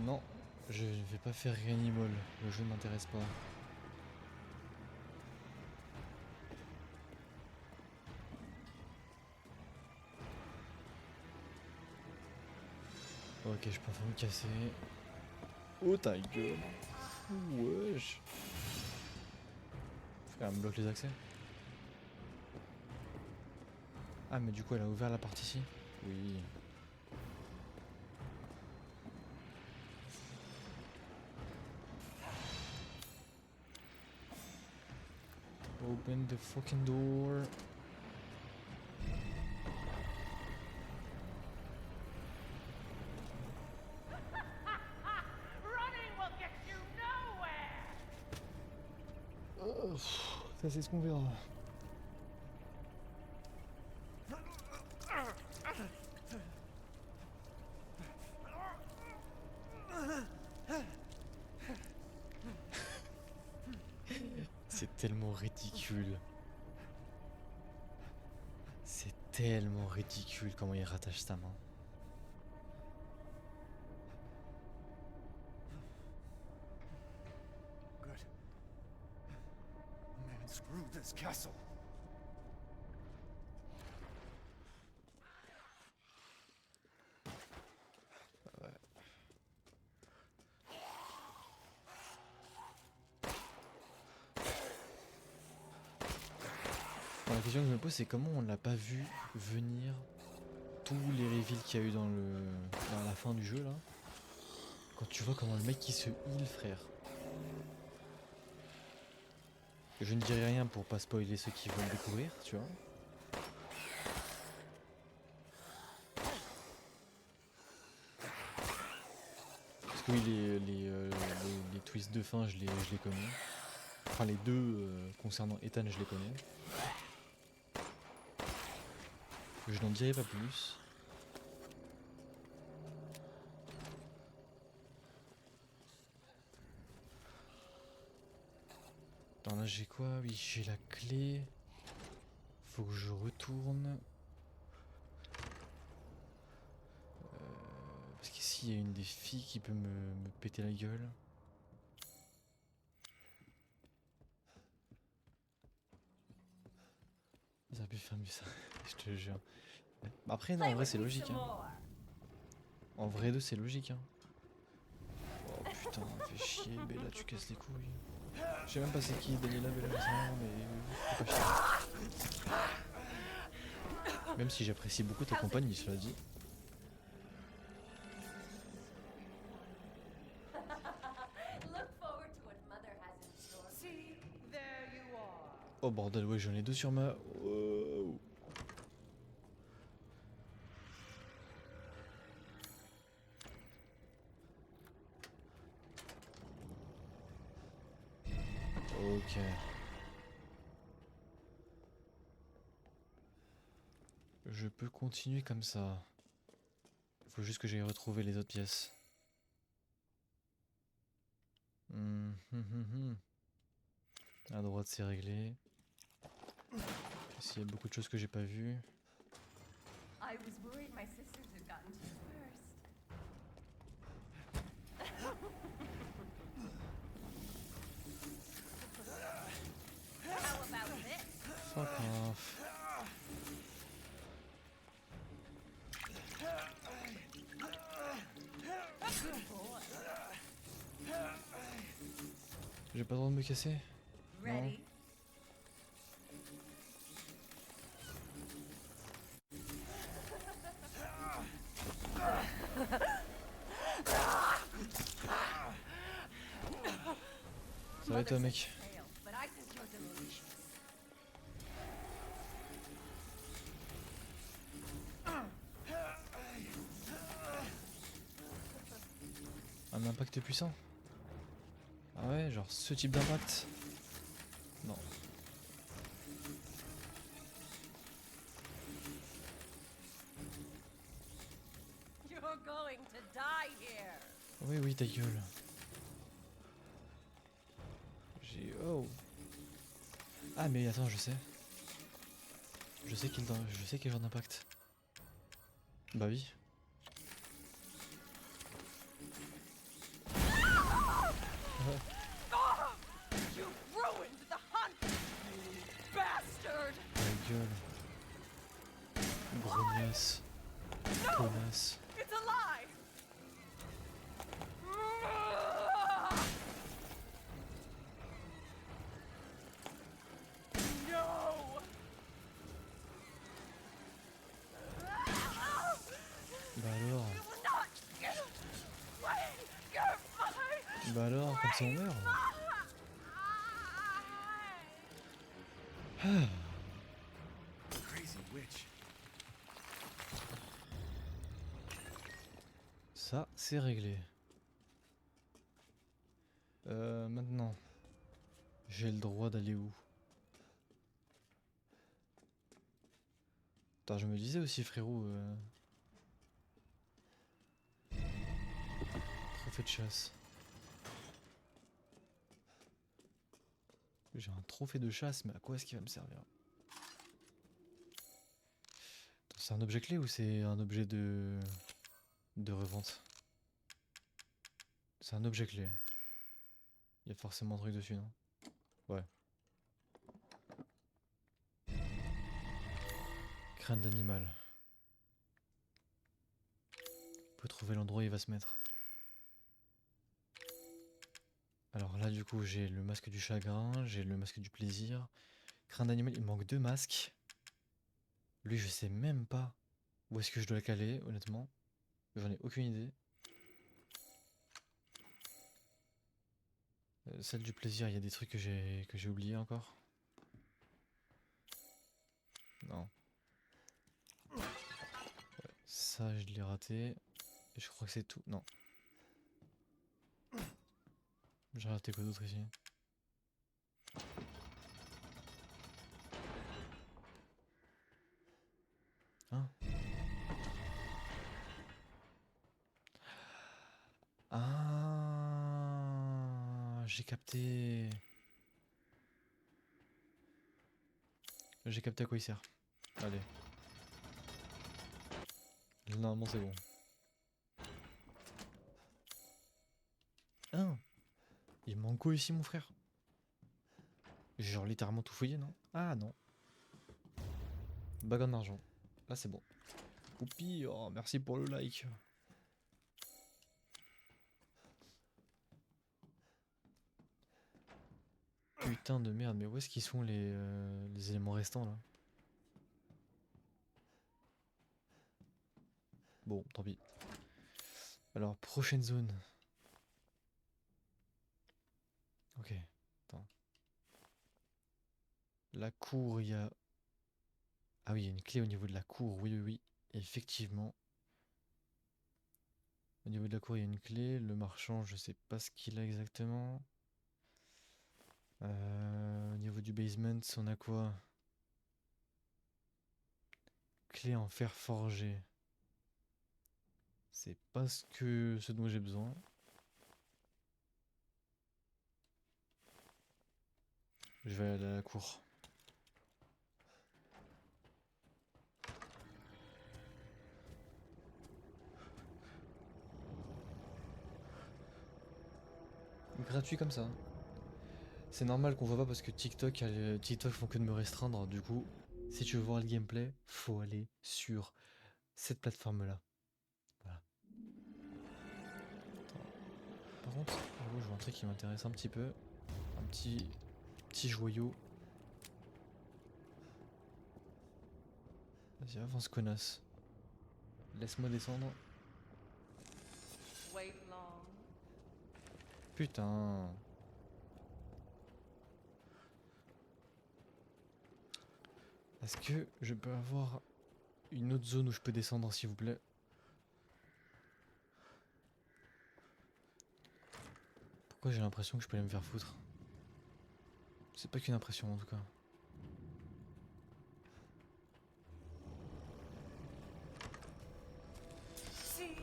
Non, je ne vais pas faire Reanimal, le jeu ne m'intéresse pas. Ok, je peux enfin me casser. Oh ta gueule. Wesh. Faut quand même bloquer les accès. Ah mais du coup elle a ouvert la partie ici. Oui. Open the fucking door. Ça c'est ce qu'on verra. C'est tellement ridicule. C'est tellement ridicule comment il rattache sa main. Good. Man, screw this castle. La question que je me pose, c'est comment on l'a pas vu venir tous les reveals qu'il y a eu dans la fin du jeu là. Quand tu vois comment le mec il se heal, frère. Je ne dirai rien pour pas spoiler ceux qui vont le découvrir, tu vois. Parce que oui, les twists de fin, je les connais. Enfin, les deux concernant Ethan, je les connais. Je n'en dirai pas plus. Attends, là j'ai quoi? Oui, j'ai la clé. Faut que je retourne. Parce qu'ici il y a une des filles qui peut me péter la gueule. Ça aurait pu faire mieux ça, je te jure. Après non, en vrai c'est logique hein. En vrai de c'est logique hein. Oh putain, fais chier, Bella tu casses les couilles. Je sais même pas c'est qui Daniela Bella récemment, mais fais pas chier. Même si j'apprécie beaucoup ta compagnie, cela dit. Look forward to what Mother has in store. See, there you are. Oh bordel, ouais j'en ai deux sur ma... Oh. Ok. Je peux continuer comme ça. Faut juste que j'aille retrouver les autres pièces. À droite c'est réglé. Ici il y a beaucoup de choses que j'ai pas vues. I was worried my sisters had gotten to you first. How about this? Fuck off. J'ai pas le droit de me casser? Ready? Ça va et toi mec? Fail, but I think you're delicious. Un impact puissant? Ah ouais, genre ce type d'impact? Non. You're going to die here. Oui, oui, ta gueule. J'ai... Oh. Ah mais attends, je sais. Je sais quel genre d'impact. Bah oui. You ruined the hunt, bastard! Ta gueule. Grognasse. Connasse. It's a lie! No! Bah alors. You will not get away! You're mine! Bah alors, comme ça on meurt. Crazy witch. Ça, c'est réglé. Maintenant, J'ai le droit d'aller où? Attends, je me disais aussi, frérot. Trophée de chasse. J'ai un trophée de chasse, mais à quoi est-ce qu'il va me servir? C'est un objet clé ou c'est un objet de revente? C'est un objet clé. Il y a forcément un truc dessus, non? Ouais. Crâne d'animal. On peut trouver l'endroit où il va se mettre. Alors là, du coup, j'ai le masque du chagrin, j'ai le masque du plaisir. Crâne d'animal, il me manque 2 masques. Lui, je sais même pas où est-ce que je dois le caler, honnêtement. J'en ai aucune idée. Celle du plaisir, il y a des trucs que j'ai oublié encore. Non. Ça, je l'ai raté. Et je crois que c'est tout. Non. J'ai raté quoi d'autre ici? Hein? Ah, j'ai capté. J'ai capté à quoi il sert. Allez. Normalement c'est bon. Hein? Il manque quoi ici mon frère? J'ai genre littéralement tout fouillé, non? Ah non. Bague en argent. Là c'est bon. Oupi, oh merci pour le like. Putain de merde, mais où est-ce qu'ils sont les éléments restants là? Bon, tant pis. Alors, prochaine zone. Ok, attends. La cour, il y a... Ah oui, il y a une clé au niveau de la cour, oui, oui, oui. Effectivement. Au niveau de la cour, il y a une clé. Le marchand, je sais pas ce qu'il a exactement. Au niveau du basement, on a quoi? Clé en fer forgé. C'est pas ce dont j'ai besoin. Je vais aller à la cour. Gratuit comme ça. C'est normal qu'on voit pas parce que TikTok font que de me restreindre. Du coup, si tu veux voir le gameplay, faut aller sur cette plateforme là. Voilà. Par contre, je vois un truc qui m'intéresse un petit peu. Un petit joyau. Vas-y, avance connasse. Laisse-moi descendre. Wait long. Putain. Est-ce que je peux avoir une autre zone où je peux descendre s'il vous plaît? Pourquoi j'ai l'impression que je peux aller me faire foutre? C'est pas qu'une impression en tout cas. See,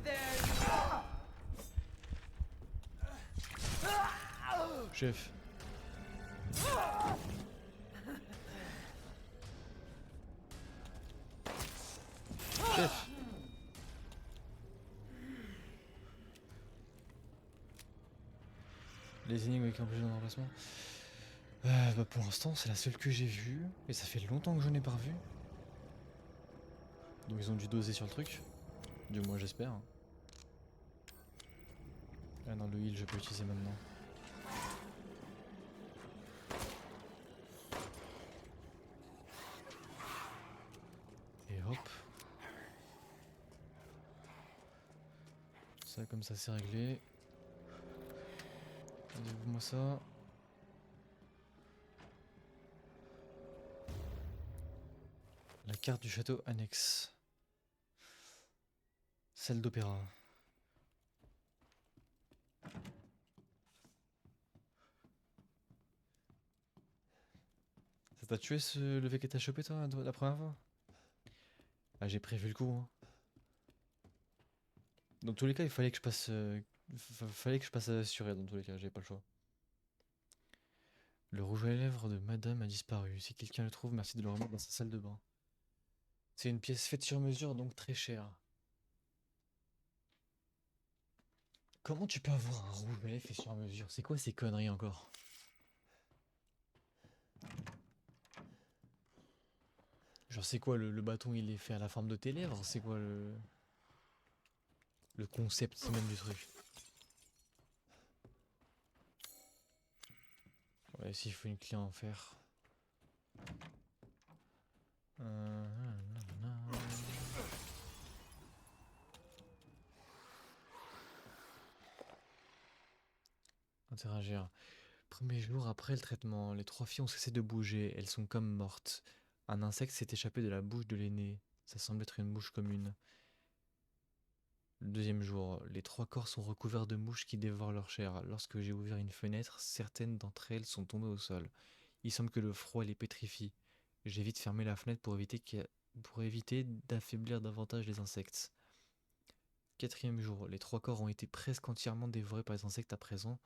there you are. Chef. Chef. Les énigmes avec un objet de remplacement. Bah pour l'instant c'est la seule que j'ai vue. Et ça fait longtemps que je n'ai pas revu. Donc ils ont dû doser sur le truc. Du moins j'espère. Ah non, le heal je peux utiliser maintenant. Et hop. Ça comme ça c'est réglé. Allez, moi ça. La carte du château annexe. Salle d'opéra. t'a tué le fait que t'as chopé toi la première fois? Ah, j'ai prévu le coup, hein. Dans tous les cas, il fallait que je passe. Fallait que je passe à assurer dans tous les cas, j'avais pas le choix. Le rouge à lèvres de madame a disparu. Si quelqu'un le trouve, merci de le remettre dans sa salle de bain. C'est une pièce faite sur mesure, donc très chère. Comment tu peux avoir un rouge à lèvres fait sur mesure? C'est quoi ces conneries encore? Genre, c'est quoi le bâton, il est fait à la forme de tes lèvres? C'est quoi le concept même du truc? Ouais, s'il faut une clé en fer. Nanana. Interagir. Premier jour après le traitement, les 3 filles ont cessé de bouger, elles sont comme mortes. Un insecte s'est échappé de la bouche de l'aînée. Ça semble être une bouche commune. Le deuxième jour, les 3 corps sont recouverts de mouches qui dévorent leur chair. Lorsque j'ai ouvert une fenêtre, certaines d'entre elles sont tombées au sol. Il semble que le froid les pétrifie. J'ai vite fermé la fenêtre pour éviter d'affaiblir davantage les insectes. Quatrième jour, les 3 corps ont été presque entièrement dévorés par les insectes à présent.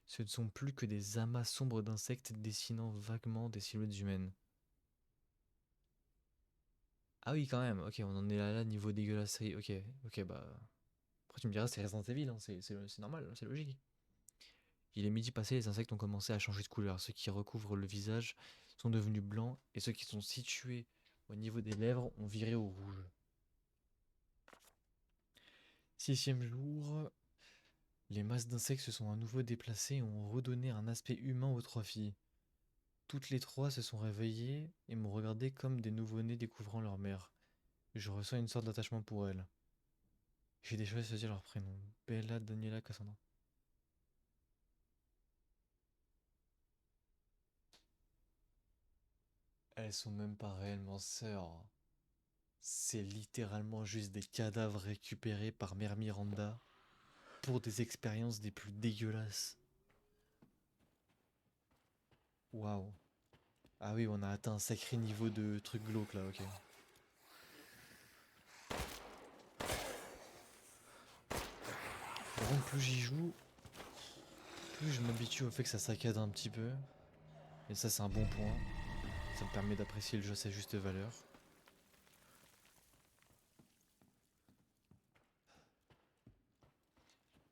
Ce ne sont plus que des amas sombres d'insectes dessinant vaguement des silhouettes humaines. Ah oui, quand même, ok, on en est là, niveau dégueulasserie. Ok, ok, bah. Après, tu me diras, c'est Resident Evil, hein, c'est normal, c'est logique. Il est midi passé, les insectes ont commencé à changer de couleur. Ceux qui recouvrent le visage sont devenus blancs et ceux qui sont situés au niveau des lèvres ont viré au rouge. 6e jour, les masses d'insectes se sont à nouveau déplacées et ont redonné un aspect humain aux 3 filles. Toutes les 3 se sont réveillées et m'ont regardé comme des nouveau-nés découvrant leur mère. Je ressens une sorte d'attachement pour elles. J'ai déjà choisi leur prénom. Bella, Daniela, Cassandra. Elles sont même pas réellement sœurs. C'est littéralement juste des cadavres récupérés par Mère Miranda pour des expériences des plus dégueulasses. Waouh. Ah oui, on a atteint un sacré niveau de truc glauque là, ok. Par contre, plus j'y joue, plus je m'habitue au fait que ça saccade un petit peu. Et ça, c'est un bon point. Ça me permet d'apprécier le jeu à sa juste valeur.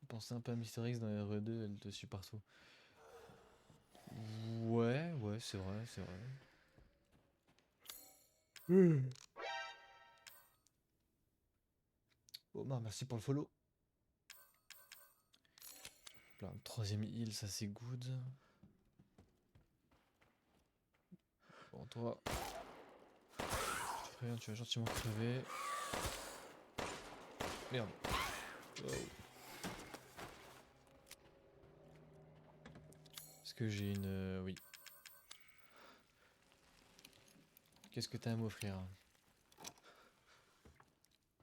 Pensez un peu à Mister X dans RE2, elle te suit partout. Ouais, ouais, c'est vrai, c'est vrai. Omar, merci pour le follow. Là, 3ème heal, ça c'est good. Bon, toi. Très bien, tu vas gentiment crever. Merde. Oh. Est-ce que j'ai une... oui. Qu'est-ce que t'as à m'offrir?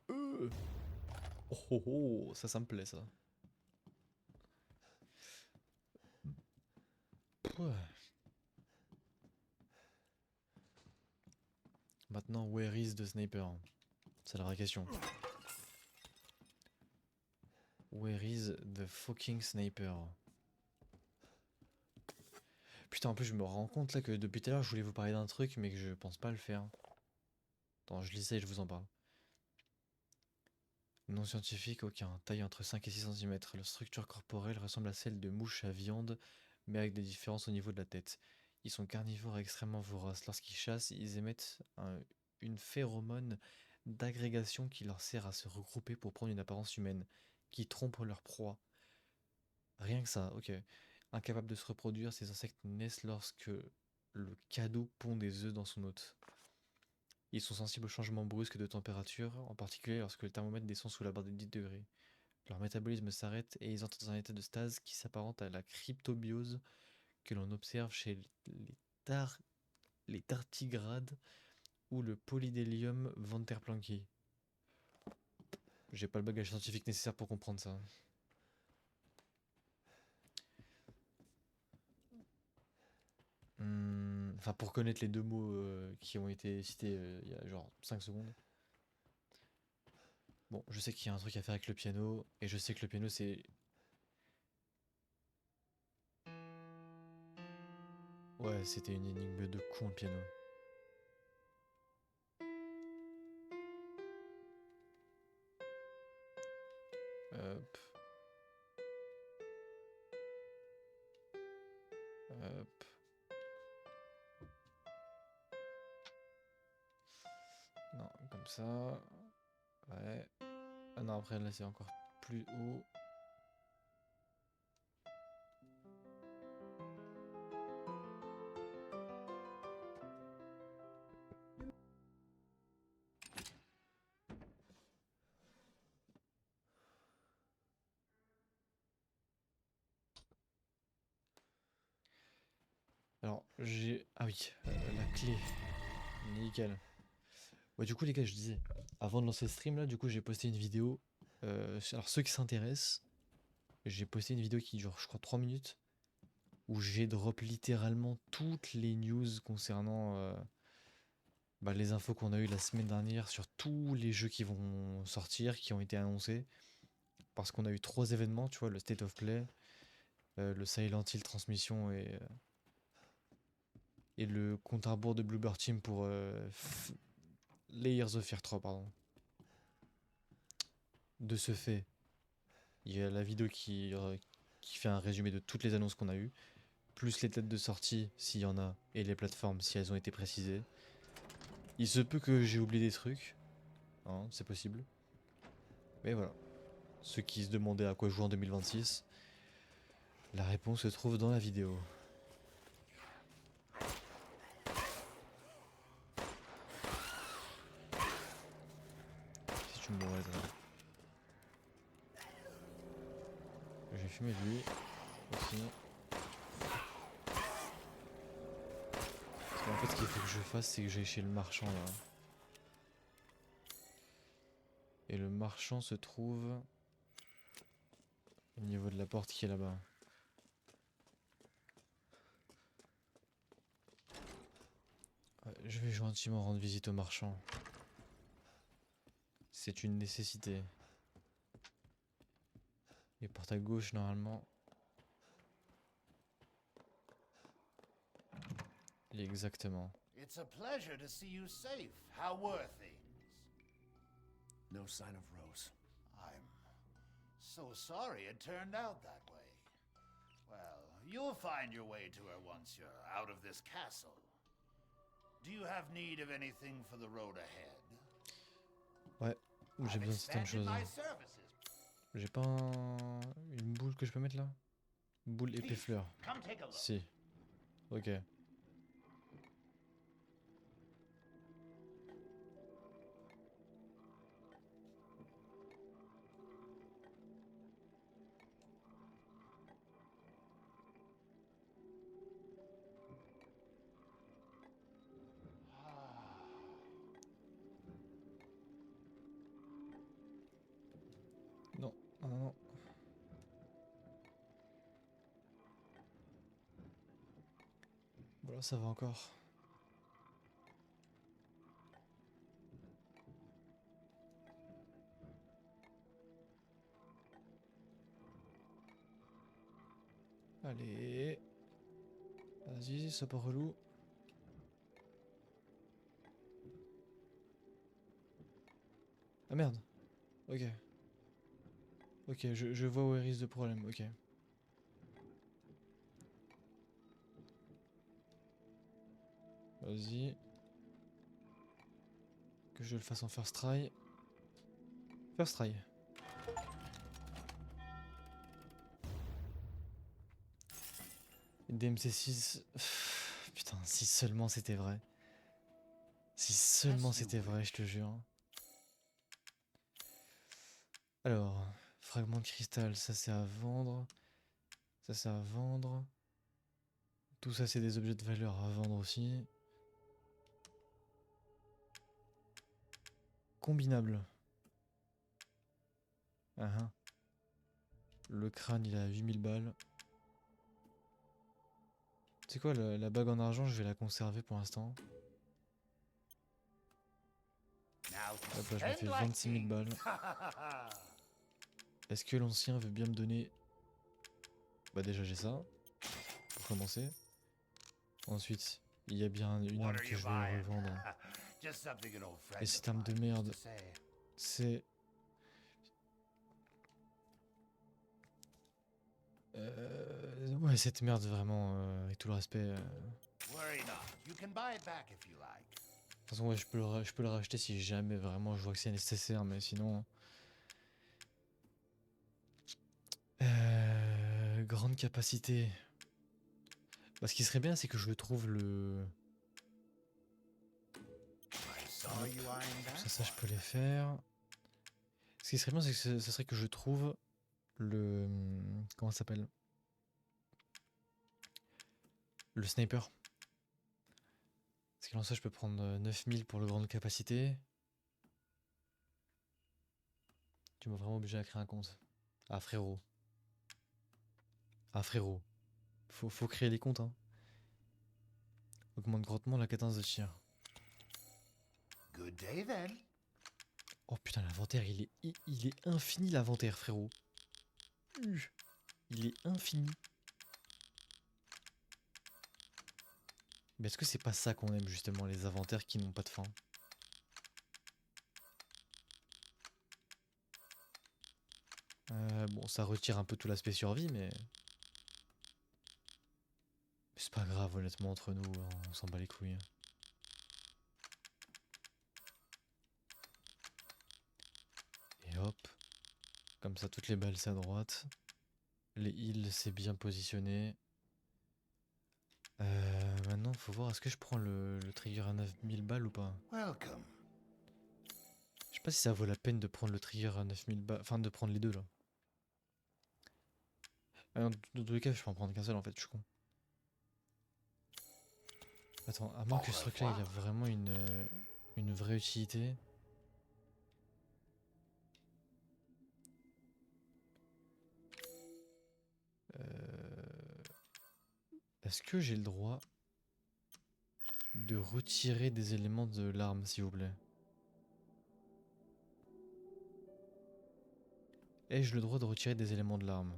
Oh oh oh, ça me plaît ça. Ouais. Maintenant, where is the sniper? C'est la vraie question. Where is the fucking sniper? Putain, en plus, je me rends compte là que depuis tout à l'heure, je voulais vous parler d'un truc, mais que je pense pas le faire. Attends, je lis ça et je vous en parle. Non scientifique, aucun. Taille entre 5 et 6 cm. Leur structure corporelle ressemble à celle de mouches à viande, mais avec des différences au niveau de la tête. Ils sont carnivores et extrêmement voraces. Lorsqu'ils chassent, ils émettent une phéromone d'agrégation qui leur sert à se regrouper pour prendre une apparence humaine, qui trompe leur proie. Rien que ça, ok. Incapables de se reproduire, ces insectes naissent lorsque le cadeau pond des œufs dans son hôte. Ils sont sensibles aux changements brusques de température, en particulier lorsque le thermomètre descend sous la barre des 10 degrés. Leur métabolisme s'arrête et ils entrent dans un état de stase qui s'apparente à la cryptobiose que l'on observe chez les tardigrades ou le Polydélium vanterplanki. J'ai pas le bagage scientifique nécessaire pour comprendre ça. Enfin, pour connaître les deux mots qui ont été cités il y a genre 5 secondes. Bon, je sais qu'il y a un truc à faire avec le piano, et je sais que le piano c'est... Ouais, c'était une énigme de con le piano. Hop. Hop. Non, comme ça. Ouais. Ah non, après là c'est encore plus haut. Alors, j'ai... Ah oui, la clé. Nickel. Ouais, du coup, les gars, je disais, avant de lancer le stream, là, du coup, j'ai posté une vidéo. Alors, ceux qui s'intéressent, j'ai posté une vidéo qui dure, je crois, 3 minutes, où j'ai drop littéralement toutes les news concernant les infos qu'on a eues la semaine dernière sur tous les jeux qui vont sortir, qui ont été annoncés. Parce qu'on a eu 3 événements, tu vois, le State of Play, le Silent Hill Transmission et le compte à rebours de Bluebird Team pour Layers of Fear 3, pardon. De ce fait, il y a la vidéo qui fait un résumé de toutes les annonces qu'on a eues, plus les dates de sortie s'il y en a, et les plateformes si elles ont été précisées. Il se peut que j'ai oublié des trucs, hein, c'est possible. Mais voilà. Ceux qui se demandaient à quoi jouer en 2026, la réponse se trouve dans la vidéo. Si tu me mourrais, j'ai fumé de lui aussi. En fait, ce qu'il faut que je fasse, c'est que j'aille chez le marchand là. Et le marchand se trouve au niveau de la porte qui est là-bas. Ouais, je vais gentiment rendre visite au marchand. C'est une nécessité. Et porte à gauche normalement. Exactement. It's a pleasure to see you safe. How were things? No sign of Rose. I'm so sorry it turned out that way. Well, you'll find your way to her once you're out of this castle. Do you have need of anything for the road ahead? Ouais, j'ai besoin de certaines choses. J'ai pas une boule que je peux mettre là? Boule épée fleur. Si. Ok. Non, non, non. Voilà, ça va encore. Allez. Vas-y, ça pas relou. Ah merde. Ok. Ok, je vois où est risque de problème, ok. Vas-y. Que je le fasse en first try. First try. DMC6. Putain, si seulement c'était vrai. Si seulement c'était vrai, je te jure. Alors, fragment de cristal, ça c'est à vendre. Ça c'est à vendre. Tout ça c'est des objets de valeur à vendre aussi. Combinable. Ah ah. Le crâne il est à 8000 balles. Tu sais quoi, la bague en argent, je vais la conserver pour l'instant. Now Hop là, je me fais spend like 26 000 balles. kings. Est-ce que l'ancien veut bien me donner... Bah déjà j'ai ça, pour commencer. Ensuite, il y a bien une What arme are que you je vais buying? revendre. Just something an old friend Et of cette arme de mine used to merde, say. c'est... Ouais, cette merde vraiment, avec tout le respect. Worry not. You can buy it back if you like. De toute façon, ouais, je peux le racheter si jamais vraiment je vois que c'est nécessaire, mais sinon... grande capacité. Bah, ce qui serait bien, c'est que je trouve le... I saw you eyeing that Ça, je one. peux les faire. Ce qui serait bien, c'est que ce serait que je trouve le... Comment ça s'appelle? Le sniper. Parce que dans ça, je peux prendre 9000 pour le grande capacité. Tu m'as vraiment obligé à créer un compte. Ah frérot. Ah frérot. Faut créer les comptes, hein. Augmente grandement la cadence de tir. Good day then. Oh putain, l'inventaire, il est infini l'inventaire, frérot. Il est infini. Mais est-ce que c'est pas ça qu'on aime justement, les inventaires qui n'ont pas de fin? Bon, ça retire un peu tout l'aspect survie, mais... C'est pas grave, honnêtement, entre nous, on s'en bat les couilles. Et hop. Comme ça, toutes les balles, c'est à droite. Les heals, c'est bien positionné. Maintenant, faut voir, est-ce que je prends le trigger à 9000 balles ou pas? Welcome. Je sais pas si ça vaut la peine de prendre le trigger à 9000 balles. Enfin, de prendre les deux, là. Ah non, dans tous les cas, je peux en prendre qu'un seul, en fait, je suis con. Attends, à moins que ce truc-là, il a vraiment une vraie utilité. Est-ce que j'ai le droit de retirer des éléments de l'arme, s'il vous plaît? Ai-je le droit de retirer des éléments de l'arme?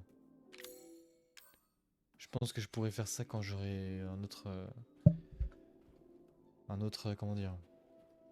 Je pense que je pourrais faire ça quand j'aurai un autre... comment dire?